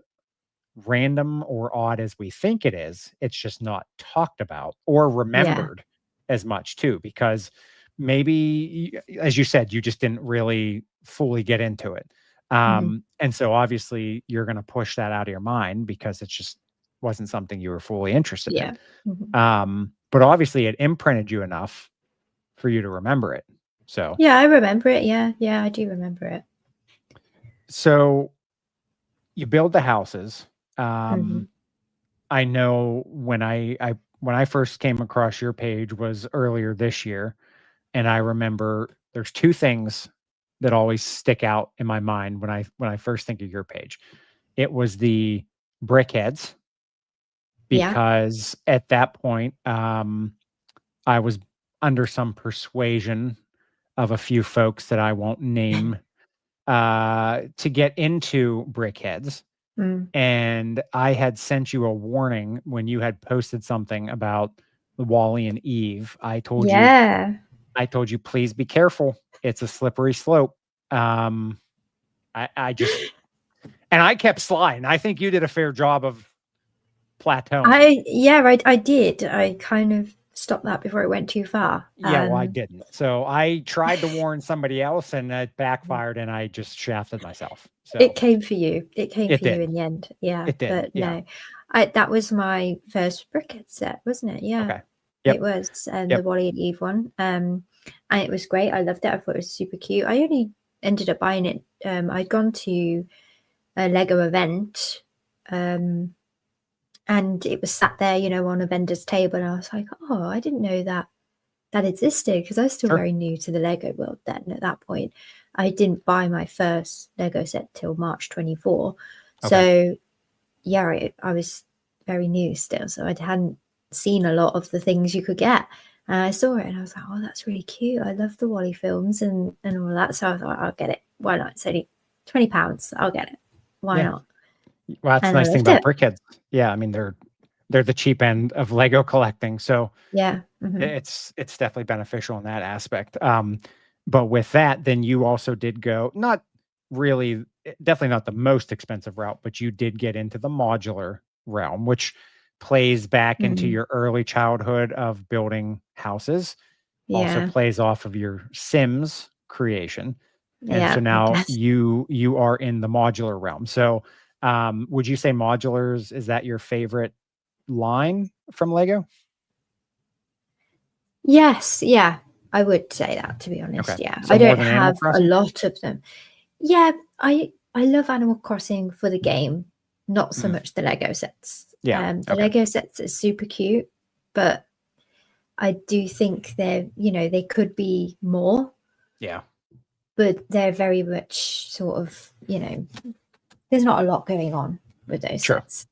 random or odd as we think it is. It's just not talked about or
Yeah.
remembered as much too, because maybe, as you said, you just didn't really fully get into it.
Mhm.
And so obviously you're going to push that out of your mind because it just wasn't something you were fully interested in.
Yeah. Mhm.
But obviously it imprinted you enough for you to remember it. So,
Yeah, I remember it. Yeah, yeah, I do remember it.
so you build the houses.
Mhm.
Um, I know when I first came across your page was earlier this year. and I remember there's two things that always stick out in my mind when I first think of your page. It was the brickheads,
Yeah.
because at that point, I was under some persuasion of a few folks that I won't name, to get into brickheads.
Mm.
And I had sent you a warning when you had posted something about the Wally and Eve.
Yeah.
I told you, please be careful. It's a slippery slope. I just, and I kept sliding. I think you did a fair job of plateauing.
I did. I kind of stopped that before it went too far.
Yeah, well, I didn't. So I tried to warn somebody else, and it backfired, and I just shafted myself. So
it came for you. It came
it
for you
did.
in the end. Yeah.
It did.
But
Yeah.
no, that was my first brickhead set, wasn't it? Yeah.
Okay. Yep.
It was, and
Yep.
the Wally and Eve one. And it was great. I loved it. I thought it was super cute. I only ended up buying it. I'd gone to a Lego event, and it was sat there, on a vendor's table, and I was like, oh, I didn't know that existed, because I was still
Sure.
very new to the Lego world then. At that point, I didn't buy my first Lego set till March 24.
Okay.
So yeah, I was very new still, so I hadn't seen a lot of the things you could get. And I saw it and I was like, oh, that's really cute. I love the Wally films and all that. So I thought, I'll get it. Why not? It's only £20. I'll get it. Why not?
Well, that's the
And I
nice thing
loved
about
it.
brickheads. Yeah, I mean they're the cheap end of Lego collecting, so
Yeah. Mhm.
it's definitely beneficial in that aspect. But with that, then you also did go, not really, definitely not the most expensive route, but you did get into the modular realm, which plays back into
Mm.
your early childhood of building houses. Also
Yeah.
plays off of your Sims creation. And so
Yeah, it
now
does.
you are in the modular realm. So would you say modulars, is that your favorite line from Lego?
Yes, yeah, I would say that, to be
Okay.
honest. Yeah,
So
I
more
don't
than Animal
have a
Crossing?
lot of them. Yeah, I love Animal Crossing for the game, not so
Mhm.
much the Lego sets.
Yeah.
The
Okay.
Lego sets are super cute, but I do think they could be more,
Yeah.
but they're very much sort of, there's not a lot going on with those
Sure.
sets.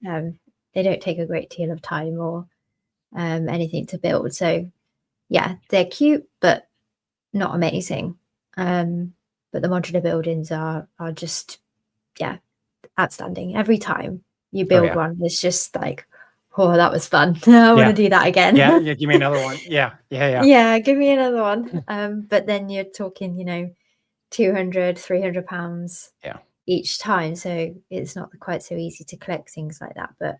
They don't take a great deal of time or anything to build. So yeah, they're cute, but not amazing. But the modular buildings are just, yeah, outstanding. Every time you
Oh
build
yeah.
one, it's just like, oh, that was fun. I want to
Yeah.
do that again.
Yeah. Yeah. Give me another one. Yeah. Yeah. Yeah.
Yeah, give me another one. But then you're talking, 200, £300
Yeah.
each time. So it's not quite so easy to collect things like that. But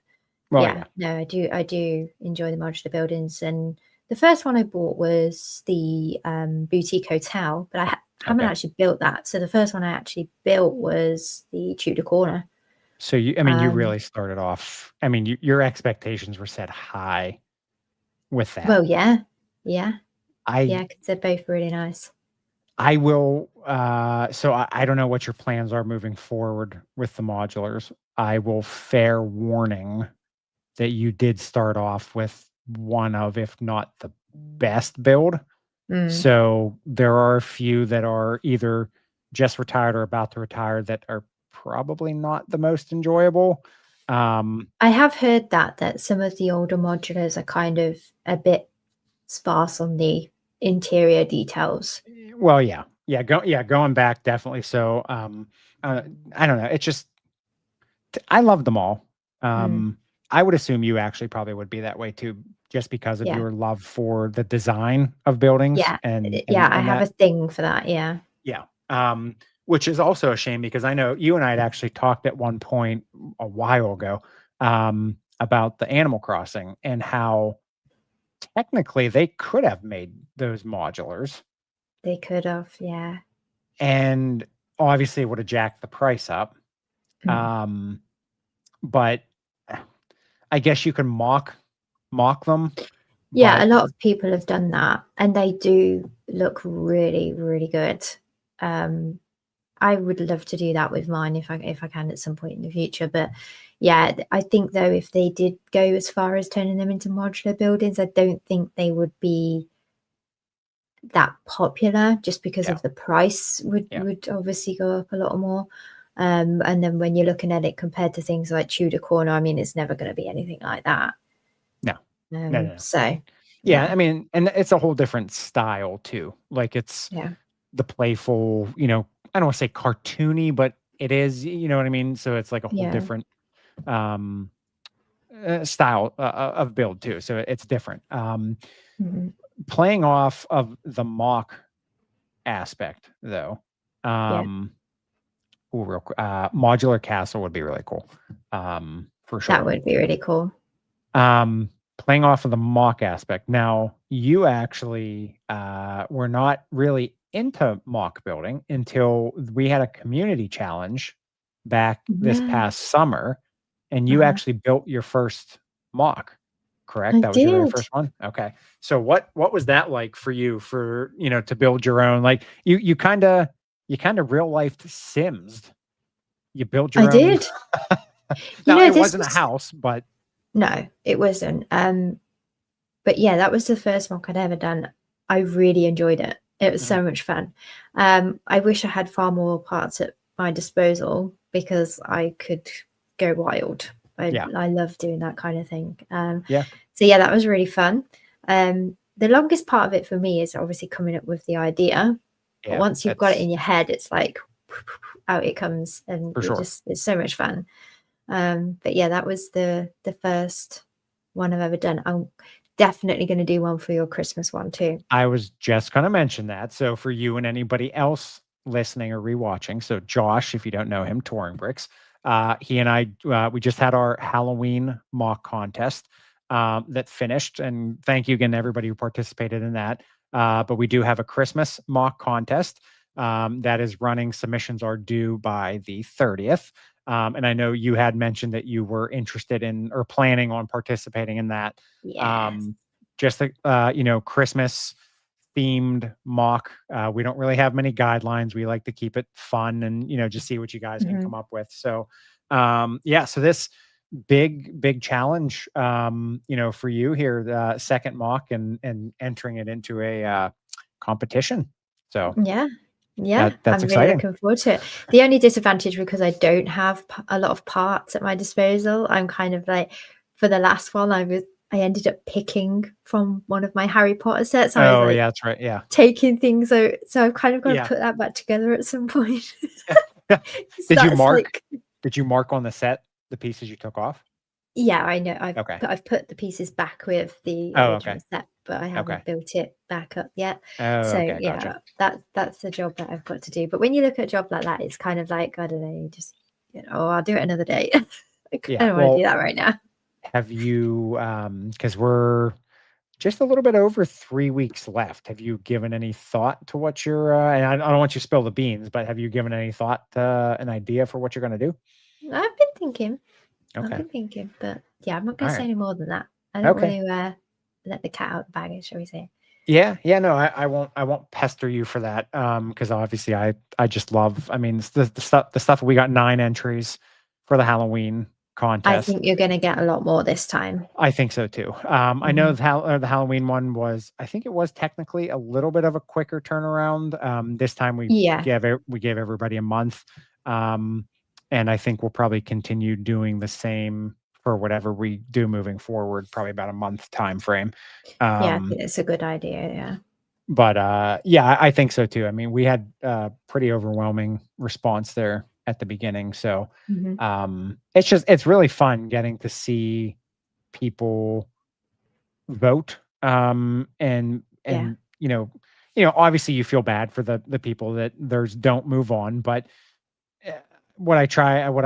Well,
yeah,
yeah.
no, I do enjoy the modular buildings. And the first one I bought was the boutique hotel, but I haven't
Okay.
actually built that. So the first one I actually built was the Tudor Corner.
So you
Um,
really started off, your expectations were set high with that.
well, yeah, yeah,
I
yeah, because they're both really nice.
I will, so I don't know what your plans are moving forward with the modulars. I will fair warning that you did start off with one of, if not the best build.
Mm.
So there are a few that are either just retired or about to retire that are probably not the most enjoyable.
I have heard that some of the older modulars are kind of a bit sparse on the interior details.
Well, yeah, going back definitely. So, I don't know. It's just I love them all.
Mm.
I would assume you actually probably would be that way too, just because of
Yeah,
your love for the design of buildings
yeah,
and
yeah. I
and
have a
that.
thing for that. Yeah,
Yeah. Which is also a shame because I know you and I had actually talked at one point a while ago, about the Animal Crossing and how technically they could have made those modulars
they could have. Yeah.
and obviously it would have jacked the price up.
Mm.
Um, but I guess you can mock them,
Yeah, a
but
lot of people have done that, and they do look really, really good. Um, I would love to do that with mine if I can at some point in the future. But yeah, I think though if they did go as far as turning them into modular buildings, I don't think they would be that popular, just because
Yeah.
of the price
Yeah.
would obviously go up a lot more. And then when you're looking at it compared to things like Tudor Corner, I mean, it's never going to be anything like that.
No. No, no, no.
So
Yeah,
yeah,
I mean, and it's a whole different style too. Like it's
yeah,
the playful, I don't want to say cartoony, but it is, you know what I mean? So it's like a whole
yeah,
different um style of build too. So it's different.
mhm,
Playing off of the mock aspect though.
yeah.
Um Modular castle would be really cool. For
That
sure.
would be really cool.
Playing off of the mock aspect. Now, you actually were not really into mock building until we had a community challenge back this
Yeah,
past summer, and you
uh-huh.
actually built your first mock, correct?
I
That was your very
did.
first one? Okay. So what was that like for you for, to build your own, like you kind of real life Sims. You built
I
your own.
did.
Now it
This
wasn't a
was
house, but
no, it wasn't. But yeah, that was the first mock I'd ever done. I really enjoyed it. It was
mhm,
so much fun. I wish I had far more parts at my disposal because I could go wild.
yeah.
I love doing that kind of thing.
Yeah.
So yeah, that was really fun. The longest part of it for me is obviously coming up with the idea. But
Yeah.
once you've got it
It's
in your head, it's like out it comes, and
for sure.
it's so much fun. But yeah, that was the first one I've ever done. I'm definitely going to do one for your Christmas one too.
I was just gonna mention that. So for you and anybody else listening or rewatching, so Josh, if you don't know him, Touring Bricks, he and I, we just had our Halloween mock contest that finished, and thank you again to everybody who participated in that. But we do have a Christmas mock contest that is running. Submissions are due by the 30th. And I know you had mentioned that you were interested in or planning on participating in that.
Yes.
Um, just the Christmas themed mock. We don't really have many guidelines. We like to keep it fun and just see what you guys can
Mhm.
come up with. So yeah, so this big challenge for you here, the second mock and entering it into a competition. So
Yeah. Yeah,
that's
I'm really
exciting.
looking forward to it. The only disadvantage, because I don't have a lot of parts at my disposal, I'm kind of like, for the last one, I ended up picking from one of my Harry Potter sets. I was
Oh
like
yeah, that's right. Yeah.
taking things out, so I've kind of got to
Yeah.
put that back together at some point. So
did you
that's
mark
like,
did you mark on the set the pieces you took off?
yeah, I know.
Okay.
I've put the pieces back with the
Oh,
original
okay.
set, but I
Okay.
haven't built it back up yet.
Oh,
So
okay, gotcha.
yeah, that's the job that I've got to do. But when you look at a job like that, it's kind of like, I don't know, you just, I'll do it another day. I
Yeah.
don't want to do
Well,
that right now.
have you because we're just a little bit over 3 weeks left. Have you given any thought to what you're and I don't want you to spill the beans, but have you given any thought to an idea for what you're gonna do?
I've been thinking. I've
Okay.
been thinking, but yeah, I'm not
All
going to say
right.
any more than that. I don't want
Okay.
to let the cat out of the bag, shall we say?
Yeah, yeah, no, I won't pester you for that. Because obviously I just love, I mean, it's the stuff we got 9 entries for the Halloween
I
contest.
think you're going to get a lot more this time.
I think so too. I know
Mhm.
the Halloween one was, I think it was technically a little bit of a quicker turnaround. This time
Yeah,
we gave everybody a month. Um, and I think we'll probably continue doing the same for whatever we do moving forward, probably about a month time frame.
yeah, I
Um,
think it's a good idea. Yeah.
but yeah, I think so too. I mean, we had pretty overwhelming response there at the beginning. So
Hmm.
it's really fun getting to see people vote.
Yeah.
And obviously you feel bad for the people that theirs don't move on. But eh, what I try, what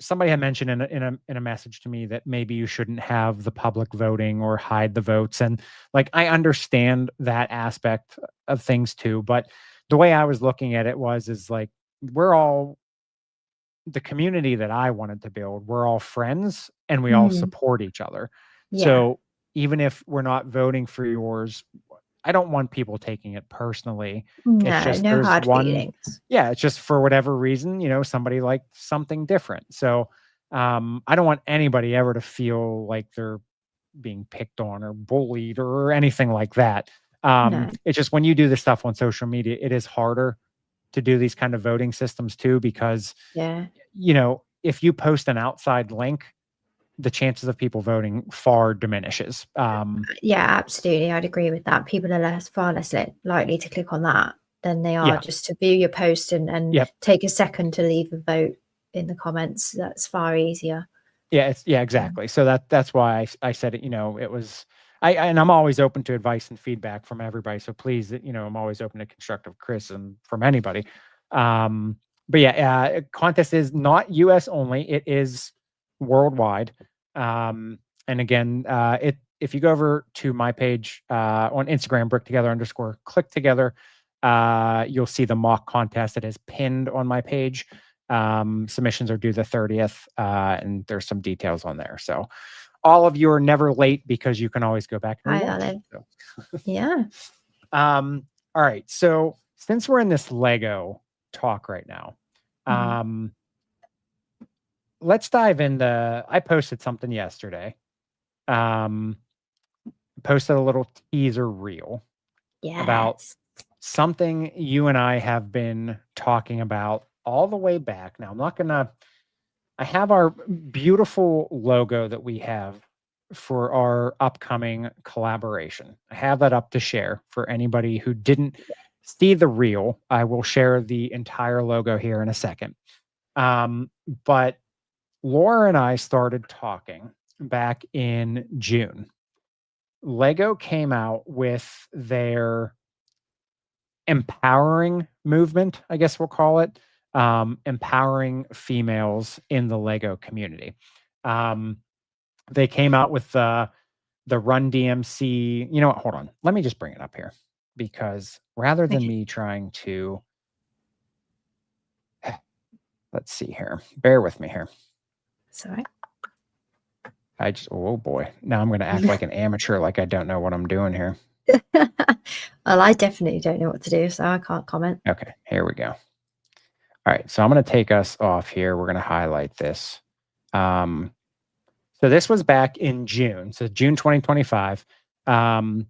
somebody had mentioned in a message to me that maybe you shouldn't have the public voting or hide the votes, and like I understand that aspect of things too, but the way I was looking at it is like we're all the community that I wanted to build. We're all friends and we all
Mm,
support each other.
yeah.
So even if we're not voting for yours, I don't want people taking it personally. It's
No,
just
no
there's
hard
one,
feelings.
yeah, it's just for whatever reason, somebody liked something different. So I don't want anybody ever to feel like they're being picked on or bullied or anything like that.
No.
It's just when you do this stuff on social media, it is harder to do these kind of voting systems too, because,
Yeah.
if you post an outside link, the chances of people voting far diminishes.
Yeah, absolutely. I'd agree with that. People are far less likely to click on that than they are
Yeah.
just to view your post and
Yep.
take a second to leave a vote in the comments. That's far easier.
Yeah, exactly. So that's why I said it, it was and I'm always open to advice and feedback from everybody. So please, I'm always open to constructive criticism from anybody. But yeah, contest is not US only, it is worldwide. And again, if you go over to my page on Instagram, brick_together_click together, you'll see the mock contest that is pinned on my page. Submissions are due the 30th, and there's some details on there. So all of you are never late because you can always go back and
Hi,
rewatch.
Olive.
So.
Yeah.
All right. So since we're in this Lego talk right now, let's dive into. I posted something yesterday. Posted a little teaser reel about
Yes.
something you and I have been talking about all the way back. Now, I have our beautiful logo that we have for our upcoming collaboration. I have that up to share for anybody who didn't see the reel. I will share the entire logo here in a second. But Laura and I started talking back in June. Lego came out with their empowering movement, I guess we'll call it, empowering females in the Lego community. They came out with the Run DMC. You know what? Hold on. Let me just bring it up here, because rather than me trying to, let's see here. Bear with me here.
Sorry.
Oh boy. Now I'm going to act like an amateur, like I don't know what I'm doing here.
Well, I definitely don't know what to do, so I can't comment.
Okay, here we go. All right, so I'm going to take us off here. We're going to highlight this. So this was back in June. So June 2025. Run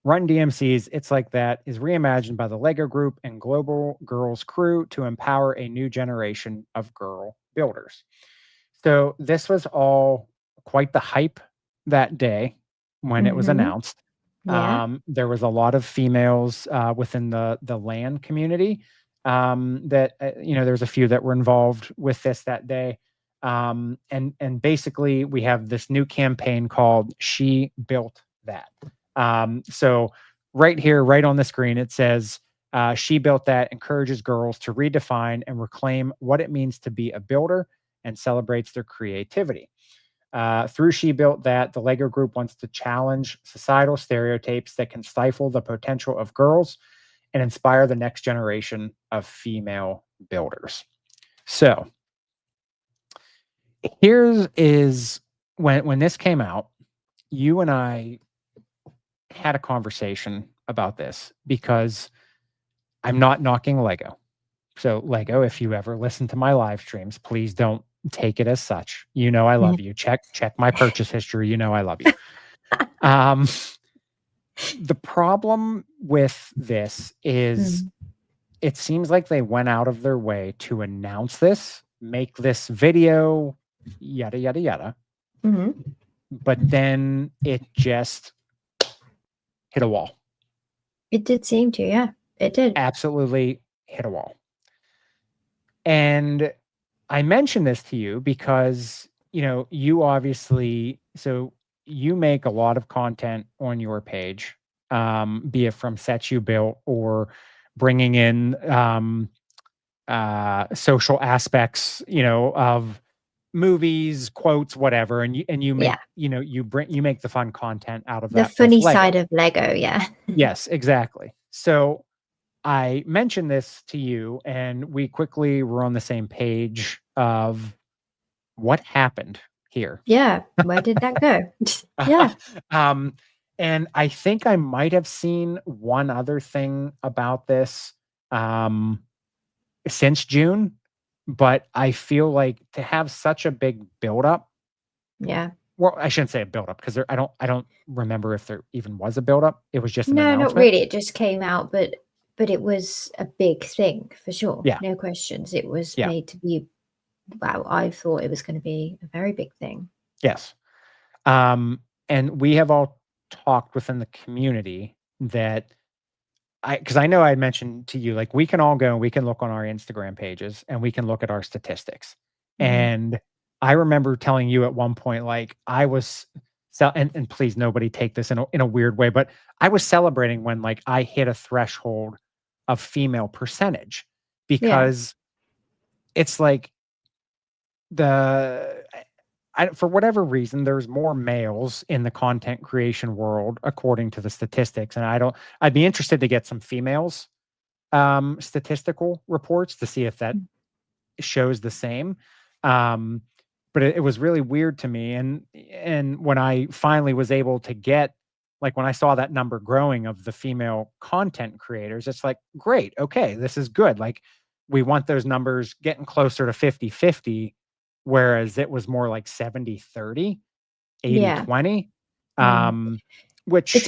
DMC's It's Like That is reimagined by the Lego Group and Global Girls Crew to empower a new generation of girl builders. So this was all quite the hype that day when it was announced.
Yeah.
There was a lot of females within the LAN community that there's a few that were involved with this that day. And basically we have this new campaign called She Built That. So right here, right on the screen, it says She Built That encourages girls to redefine and reclaim what it means to be a builder and celebrates their creativity. Through She Built That, the Lego Group wants to challenge societal stereotypes that can stifle the potential of girls and inspire the next generation of female builders. So here's when this came out, you and I had a conversation about this, because I'm not knocking Lego. So Lego, if you ever listen to my live streams, please don't take it as such. I love you. Check my purchase history. I love you. The problem with this is it seems like they went out of their way to announce this, make this video, yada, yada, yada. But then it just hit a wall.
It did seem to, yeah. It did.
Absolutely hit a wall. And I mention this to you because, you obviously, so you make a lot of content on your page, be it from sets you built or bringing in social aspects, of movies, quotes, whatever. And you make, you make the fun content out of
the
that.
funny side of Lego. Yeah.
Yes, exactly. So I mentioned this to you, and we quickly were on the same page of what happened here.
Yeah. Where did that go? Yeah.
And I think I might have seen one other thing about this since June, but I feel like to have such a big buildup,
Yeah.
well, I shouldn't say a buildup because I don't remember if there even was a buildup. It was just an
No, not
announcement.
really. It just came out, but it was a big thing for sure.
Yeah.
No questions. It was
Yeah.
made to be, wow, I thought it was going to be a very big thing.
Yes. And we have all talked within the community that because I know I mentioned to you, like we can all go and we can look on our Instagram pages and we can look at our statistics.
Mhm.
And I remember telling you at one point, like I was, and please nobody take this in a weird way, but I was celebrating when like I hit a threshold of female percentage
Yeah.
because it's like the for whatever reason, there's more males in the content creation world, according to the statistics. And I'd be interested to get some females statistical reports to see if that
Mm.
shows the same. Um, but it was really weird to me. And when I finally was able to get, like when I saw that number growing of the female content creators, it's like, great, okay, this is good. Like we want those numbers getting closer to 50-50, whereas it was more like 70-30, eighty
Yeah.
twenty.
Mm.
Which
It's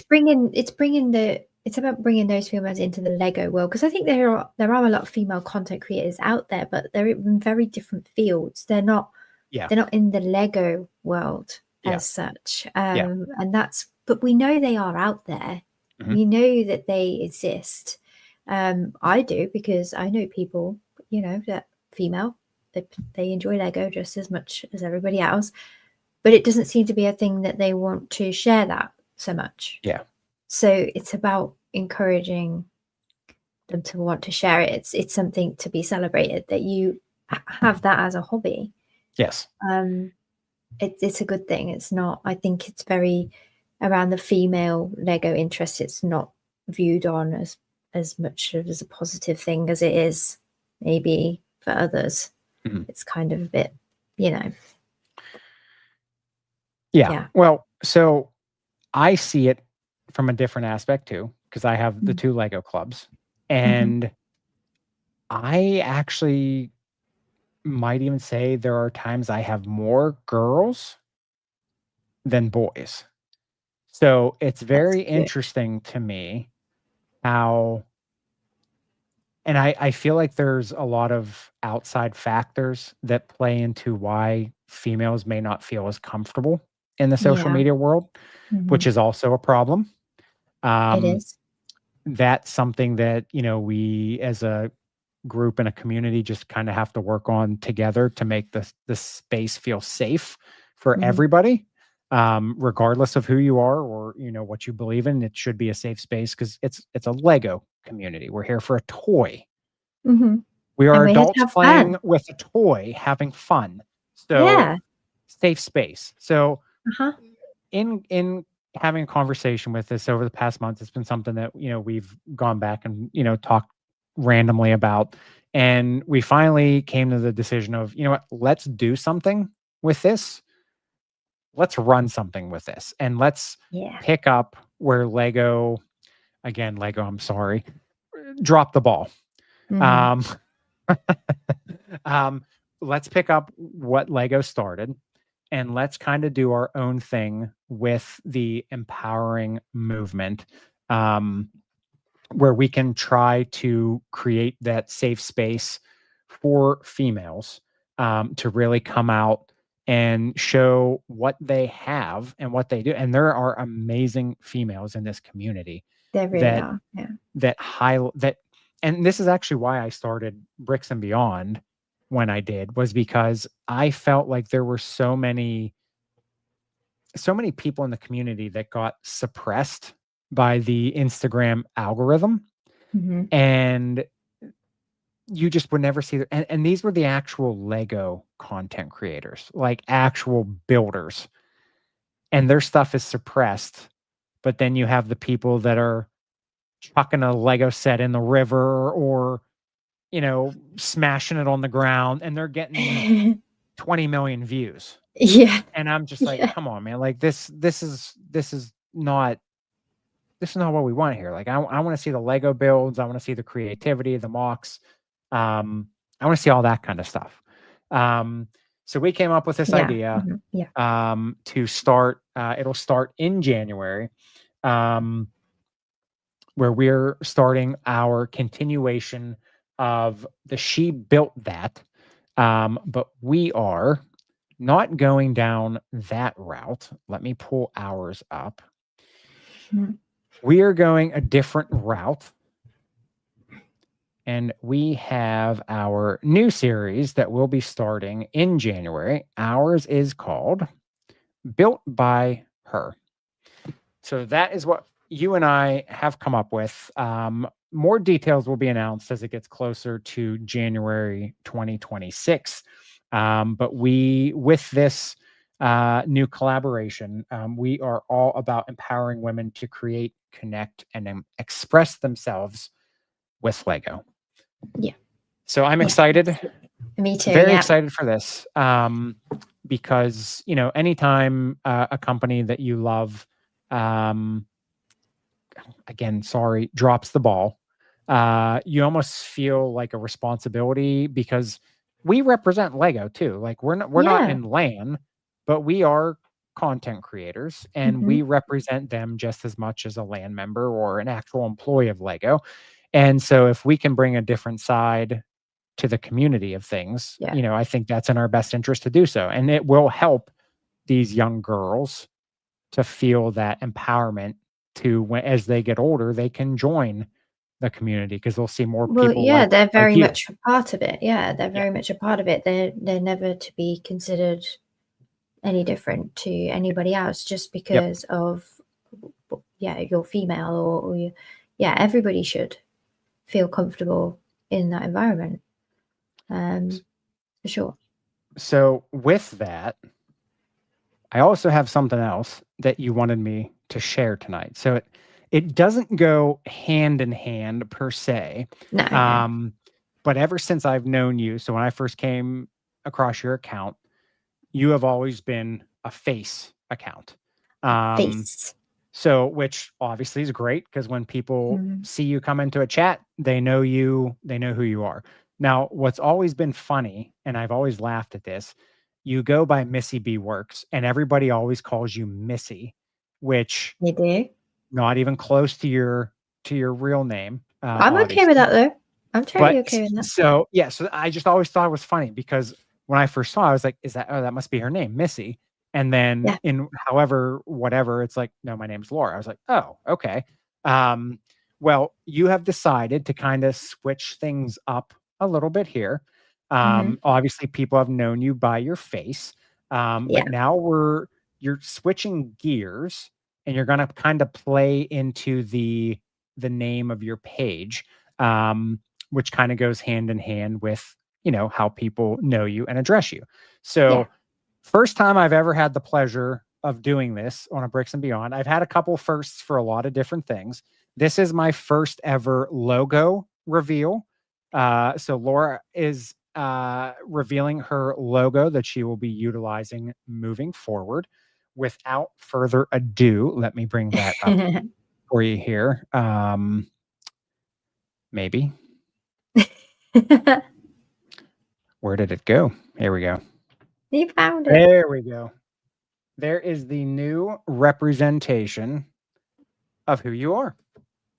about bringing those females into the Lego world, because I think there are a lot of female content creators out there, but they're in very different fields. They're not
yeah,
in the Lego world
yeah,
as such.
yeah.
But we know they are out there.
Mhm.
We know that they exist. I do, because I know people, that female, they enjoy Lego just as much as everybody else, but it doesn't seem to be a thing that they want to share that so much.
Yeah.
So it's about encouraging them to want to share it. It's something to be celebrated, that you have that as a hobby.
Yes.
It's a good thing. It's not, I think it's very around the female Lego interest. It's not viewed on as much as a positive thing as it is maybe for others.
Mhm.
It's kind of a bit, yeah.
Well, so I see it from a different aspect too, because I have the
Mm.
2 Lego clubs,
Mhm.
and I actually might even say there are times I have more girls than boys. So, it's
That's
very
good.
interesting to me how, and I feel like there's a lot of outside factors that play into why females may not feel as comfortable in the social
Yeah.
media world, which
Mhm.
is also a problem.
It
Um,
is.
that's something that, we as a group and a community just kind of have to work on together to make the space feel safe for
Mm.
everybody, regardless of who you are or what you believe in. It should be a safe space because it's a Lego community. We're here for a toy.
Mhm.
We
And
are
we're here to
adults
have fun.
playing with a toy, having fun. So
Yeah.
safe space. So
Uh-huh.
in having a conversation with this over the past month, it's been something that we've gone back and talked randomly about, and we finally came to the decision of, what, let's do something with this. Let's run something with this, and let's
Yeah.
pick up where Lego, I'm sorry, drop the ball.
Mhm.
Um, um, let's pick up what Lego started and let's kind of do our own thing with the empowering movement, um, where we can try to create that safe space for females, to really come out and show what they have and what they do. And there are amazing females in this community
They really
that
are. Yeah.
that and this is actually why I started Bricks and Beyond when I did, was because I felt like there were so many people in the community that got suppressed by the Instagram algorithm,
Mhm.
and you just would never see and these were the actual Lego content creators, like actual builders, and their stuff is suppressed. But then you have the people that are chucking a Lego set in the river or smashing it on the ground, and they're getting 20 million views.
Yeah.
And I'm just like,
Yeah.
come on, man. Like this is not what we want here. Like I want to see the Lego builds. I want to see the creativity, the mocks. I want to see all that kind of stuff. Um, So we came up with this
Yeah.
idea
Yeah.
to start. It'll start in January, um, where we're starting our continuation of the She Built That. But we are not going down that route. Let me pull ours up.
Mhm.
We are going a different route. And we have our new series that will be starting in January. Ours is called Built by Her. So that is what you and I have come up with. More details will be announced as it gets closer to January 2026. But with this new collaboration, we are all about empowering women to create, connect, and express themselves with Lego.
Yeah.
So I'm
Yeah.
excited,
Me too.
very
Yeah.
excited for this, because anytime a company that you love, um, again, sorry, drops the ball, you almost feel like a responsibility because we represent Lego too. Like we're not
Yeah.
in LAN, but we are content creators and
Hmm.
we represent them just as much as a LAN member or an actual employee of Lego. And so if we can bring a different side to the community of things,
Yeah.
I think that's in our best interest to do so. And it will help these young girls to feel that empowerment to when as they get older, they can join the community because they'll see more
Well,
people
yeah,
like
they're very
you.
much a part of it. Yeah, they're
Yeah.
very much a part of it. They're never to be considered any different to anybody else just
Yep.
because of you're female or everybody should feel comfortable in that environment. For sure.
So with that, I also have something else that you wanted me to share tonight. So it doesn't go hand in hand per se.
No, no.
Um, but ever since I've known you, so when I first came across your account, you have always been a face account. Um,
Face.
so which obviously is great because when people
Mhm.
see you come into a chat, they know you, they know who you are. Now, what's always been funny, and I've always laughed at this, you go by missybworks, and everybody always calls you Missy, which
You do?
not even close to your real name,
I'm okay with
obviously.
that though. I'm
But
totally okay with that.
so yeah, so I just always thought it was funny because when I first saw it, I was like, "Is that that must be her name, Missy?" And then
Yeah.
in however whatever, it's like, "No, my name's Laura." I was like, "Oh, okay." Um, well, you have decided to kind of switch things up a little bit here.
Hmm.
Obviously, people have known you by your face,
Yeah.
but now you're switching gears, and you're gonna kind of play into the name of your page. Which kind of goes hand in hand with, how people know you and address you.
Yeah.
So, first time I've ever had the pleasure of doing this on a Bricks and Beyond. I've had a couple firsts for a lot of different things. This is my first ever logo reveal. So Laura is revealing her logo that she will be utilizing moving forward. Without further ado, let me bring that up for you here. Maybe. Where did it go? Here we go.
You found it.
There we go. There is the new representation of who you are.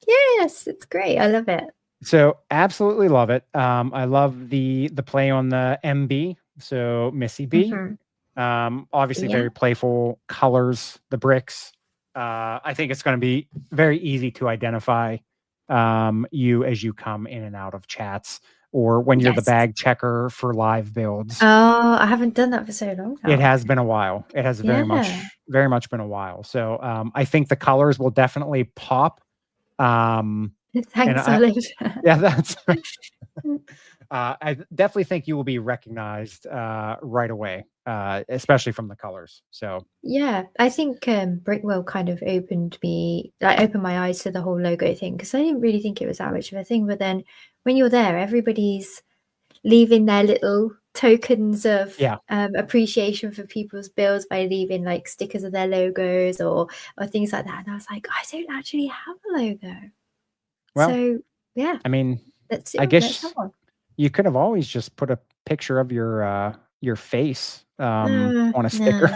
Yes, it's great. I love it.
So absolutely love it. I love the play on the MB. So Missy B.
Hmm.
Obviously
Yeah.
very playful colors, the bricks. I think it's going to be very easy to identify you as you come in and out of chats or when you're the
Yes.
bag checker for live builds.
Oh, I haven't done that for so long
It
now.
has been a while. It has
Yeah.
very much been a while. So, I think the colors will definitely pop. And
Thanks, Olive.
yeah, that's, I definitely think you will be recognized, right away, especially from the colors. So,
Yeah, I think Brickwell kind of opened my eyes to the whole logo thing because I didn't really think it was that much of a thing. But then when you're there, everybody's leaving their little tokens of
yeah.
appreciation for people's builds by leaving like stickers of their logos or things like that. And I was like, I don't actually have a logo.
Well,
So yeah,
I mean,
let's
I
have
guess
one.
you could have always just put a picture of your face on a sticker.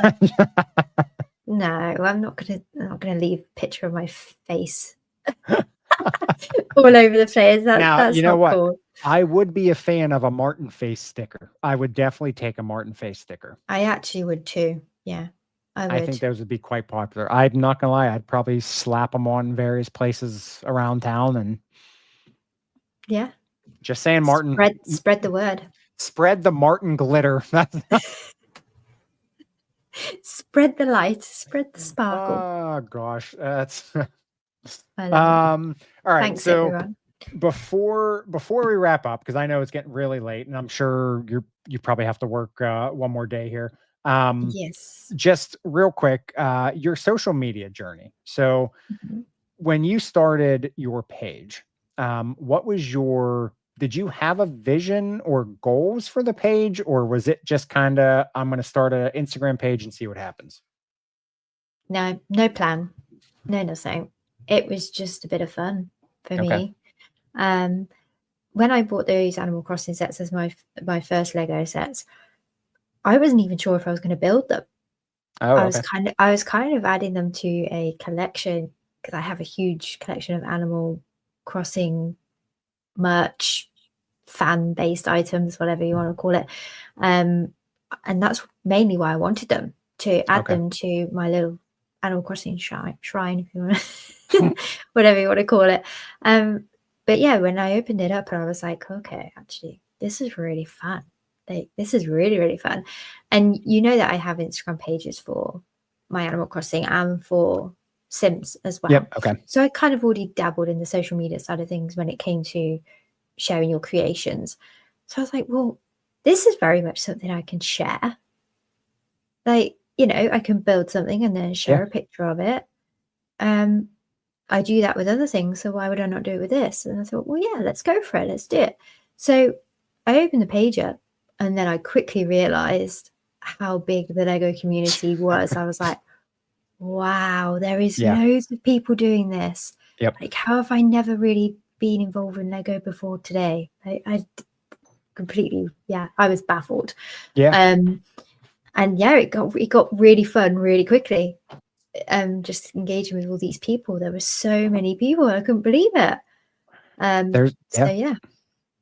No, I'm not gonna leave a picture of my face all over the place.
Now,
That's
you know
not
what?
cool.
I would be a fan of a Martin face sticker. I would definitely take a Martin face sticker.
I actually would too. Yeah, I
I think
would.
those would be quite popular. I'm not gonna lie, I'd probably slap them on various places around town and
Yeah,
just saying, Martin,
spread the word.
spread the Martin glitter.
Spread the light, spread the sparkle.
Oh gosh, that's
I love it.
all right.
Thanks,
So
everyone.
before we wrap up, because I know it's getting really late, and I'm sure you probably have to work one more day here.
Yes.
Just real quick, your social media journey. So
Mhm.
when you started your page, what was did you have a vision or goals for the page, or was it just kind of, I'm going to start an Instagram page and see what happens?
No, no plan, no nothing. It was just a bit of fun for
Okay.
me. When I bought those Animal Crossing sets as my first Lego sets, I wasn't even sure if I was going to build them.
Oh,
I
okay.
was kind of adding them to a collection because I have a huge collection of Animal Crossing merch, fan-based items, whatever you want to call it. And that's mainly why I wanted them, to add
Okay.
them to my little Animal Crossing shrine, if you want, whatever you want to call it. But yeah, when I opened it up, I was like, okay, actually, this is really fun. Like, this is really, really fun. And you know that I have Instagram pages for my Animal Crossing and for Sims as well.
Yep. Okay.
So I kind of already dabbled in the social media side of things when it came to sharing your creations. So I was like, well, this is very much something I can share. Like, I can build something and then share
Yeah.
a picture of it. I do that with other things, so why would I not do it with this? And I thought, well, yeah, let's go for it. Let's do it. So I opened the page up, and then I quickly realized how big the Lego community was. I was like, wow, there is
Yeah.
loads of people doing this.
Yep.
Like, how have I never really been involved in Lego before today? I completely, yeah, I was baffled.
Yeah.
And yeah, it got really fun really quickly. Just engaging with all these people. There were so many people. I couldn't believe it. So yeah,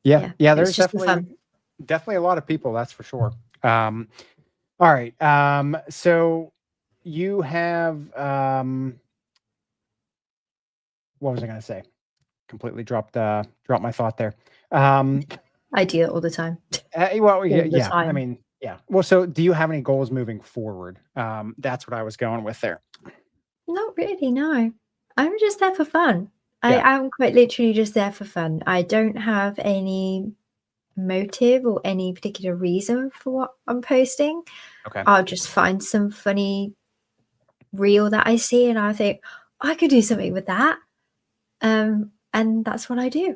Yeah.
it was
There's
just for fun.
definitely a lot of people. That's for sure. All right. So you have, what was I going to say? Completely dropped my thought there.
I do it all the time.
Well,
All the
yeah. I
time.
mean, yeah. Well, so do you have any goals moving forward? That's what I was going with there.
Not really, no. I'm just there for fun. I
Yeah.
am quite literally just there for fun. I don't have any motive or any particular reason for what I'm posting.
Okay.
I'll just find some funny reel that I see and I think, I could do something with that. And that's what I do.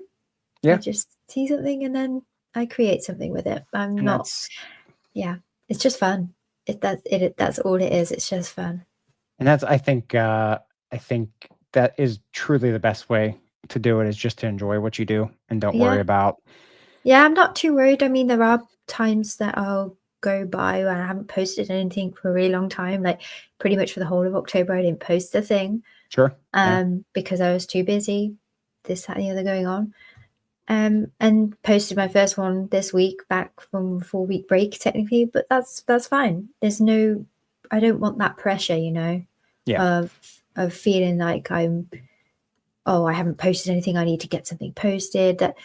I
Yeah.
just see something and then I create something with it. I'm
And
not, yeah, it's just fun. That's all it is. It's just fun.
I think that is truly the best way to do it, is just to enjoy what you do and don't worry
Yeah.
about.
Yeah, I'm not too worried. I mean, there are times that I'll go by when I haven't posted anything for a really long time. Like pretty much for the whole of October, I didn't post a thing.
Sure. Yeah.
Because I was too busy, this, that, and the other going on. And posted my first one this week back from 4-week break technically, but that's fine. I don't want that pressure,
Yeah.
of feeling like I haven't posted anything. I need to get something posted. That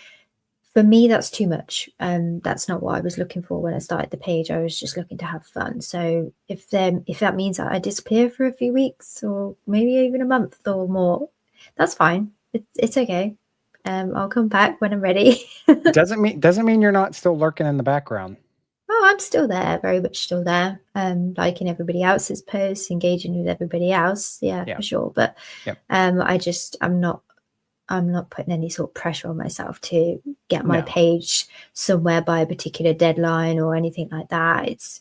for me, that's too much. That's not what I was looking for when I started the page. I was just looking to have fun. So if that means that I disappear for a few weeks or maybe even a month or more, that's fine. It's okay. I'll come back when I'm ready.
Doesn't mean you're not still lurking in the background.
Oh, I'm still there, very much still there. Liking everybody else's posts, engaging with everybody else, yeah,
Yeah.
for sure. But
Yep.
I'm not putting any sort of pressure on myself to get my
No.
page somewhere by a particular deadline or anything like that. It's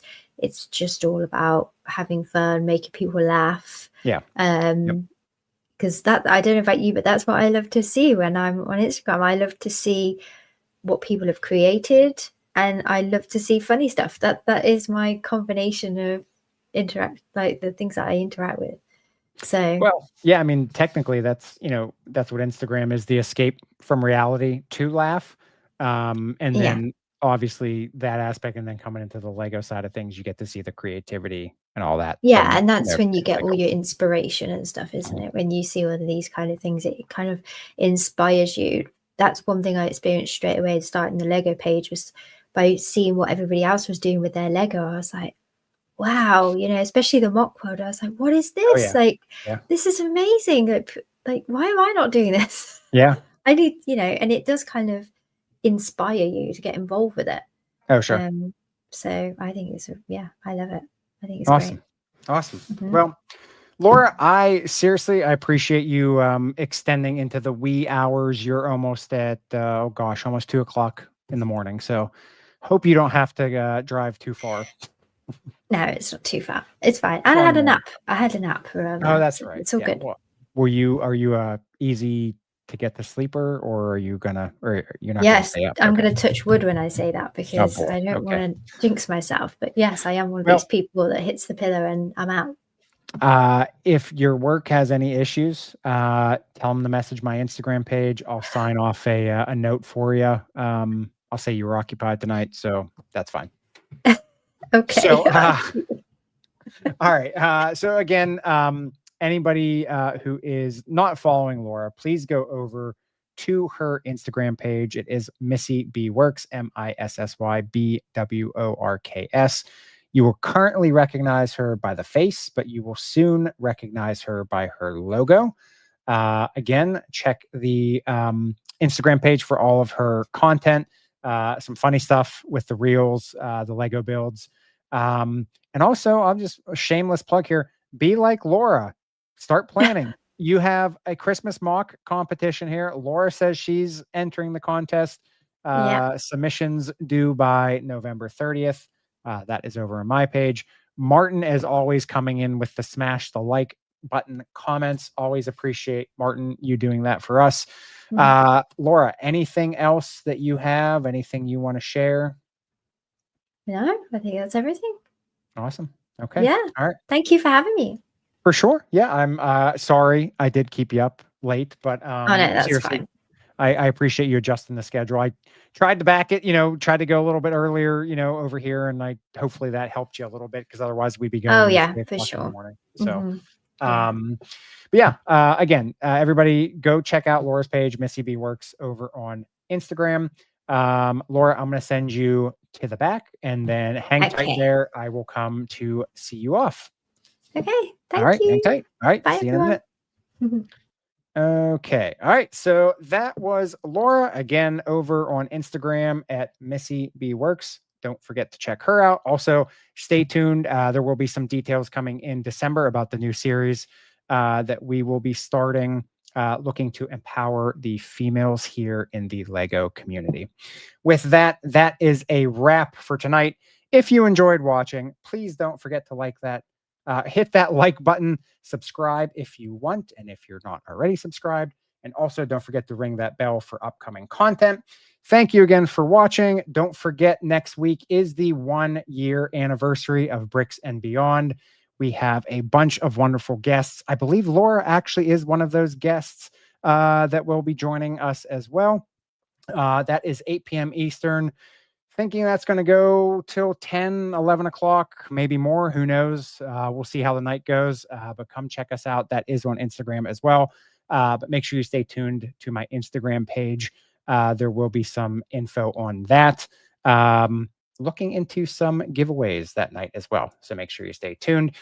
just all about having fun, making people laugh.
Yeah.
Because that, I don't know about you, but that's what I love to see when I'm on Instagram. I love to see what people have created. and I love to see funny stuff. That is my combination of interact, like the things that I interact with. So
Well, yeah, I mean, technically that's, that's what Instagram is, the escape from reality to laugh. And
yeah.
then obviously that aspect, and then coming into the Lego side of things, you get to see the creativity and all that
Yeah,
from,
and that's when you
things
get
like
all your inspiration and stuff, isn't it? When you see all of these kind of things, it kind of inspires you. That's one thing I experienced straight away starting the Lego page, was by seeing what everybody else was doing with their Lego. I was like, wow, especially the mock world. I was like, what is
Oh
this?
yeah.
Like,
Yeah.
this is amazing. Like, why am I not doing this?
Yeah.
I need, and it does kind of inspire you to get involved with it.
Oh, sure.
So I think I love it. I think it's great.
Awesome. Awesome.
Mhm.
Well, Laura, I appreciate you extending into the wee hours. You're almost at almost 2 o'clock in the morning. So hope you don't have to drive too far.
No, it's not too far. It's fine. And I
Fun
had a
morning.
nap. I had a nap around
Oh,
there,
that's
so
right.
it's all
Yeah.
good.
Well, are you easy to get the sleeper, or are you gonna, or you're not gonna
Yes,
stay up?
I'm
Okay.
going to touch wood when I say that,
Oh
because
boy.
I don't
Okay.
want to jinx myself. But yes, I am one of
Well,
these people that hits the pillow and I'm out.
if your work has any issues, tell them to message my Instagram page. I'll sign off a note for you. I'll say you were occupied tonight, so that's fine.
Okay.
So, all right. So again, anybody who is not following Laura, please go over to her Instagram page. It is missybworks, MisssyBworks. You will currently recognize her by the face, but you will soon recognize her by her logo. Again, check the Instagram page for all of her content, some funny stuff with the reels, the Lego builds. And also, I'm just a shameless plug here. Be like Laura. Start planning. You have a Christmas mock competition here. Laura says she's entering the contest.
Yeah.
Submissions due by November 30th. That is over on my page. Martin, as always, coming in with the smash the like button comments. Always appreciate, Martin, you doing that for us. Laura, anything else that you have? Anything you want to share?
No, I think that's everything.
Awesome. Okay.
Yeah.
All right.
Thank you for having me.
For sure. Yeah. I'm sorry I did keep you up late, but
Oh, no, that's
seriously,
fine.
I appreciate you adjusting the schedule. I tried to back it, tried to go a little bit earlier, over here, and hopefully that helped you a little bit, because otherwise we'd be
Oh,
going to
yeah,
3
for
o'clock in the
sure.
morning. So,
Yeah.
but yeah, again, everybody go check out Laura's page, Missy B Works, over on Instagram. Laura, I'm going to send you to the back, and then hang tight
Okay.
there. I will come to see you off.
Okay.
All
Thank
right, hang
you.
tight. All right,
Bye,
see you in a minute.
everyone.
Okay. All right. So that was Laura, again, over on Instagram at Missy B Works. Don't forget to check her out. Also, stay tuned. There will be some details coming in December about the new series that we will be starting, looking to empower the females here in the Lego community. With that, that is a wrap for tonight. If you enjoyed watching, please don't forget to like that. Hit that like button, subscribe if you want, and if you're not already subscribed. And also, don't forget to ring that bell for upcoming content. Thank you again for watching. Don't forget, next week is the 1-year anniversary of Bricks and Beyond. We have a bunch of wonderful guests. I believe Laura actually is one of those guests that will be joining us as well. That is 8 p.m. Eastern. Thinking that's going to go till 10, 11 o'clock, maybe more. Who knows? We'll see how the night goes. But come check us out. That is on Instagram as well. But make sure you stay tuned to my Instagram page. There will be some info on that. Looking into some giveaways that night as well. So make sure you stay tuned.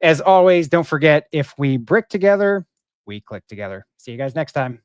As always, don't forget, if we brick together, we click together. See you guys next time.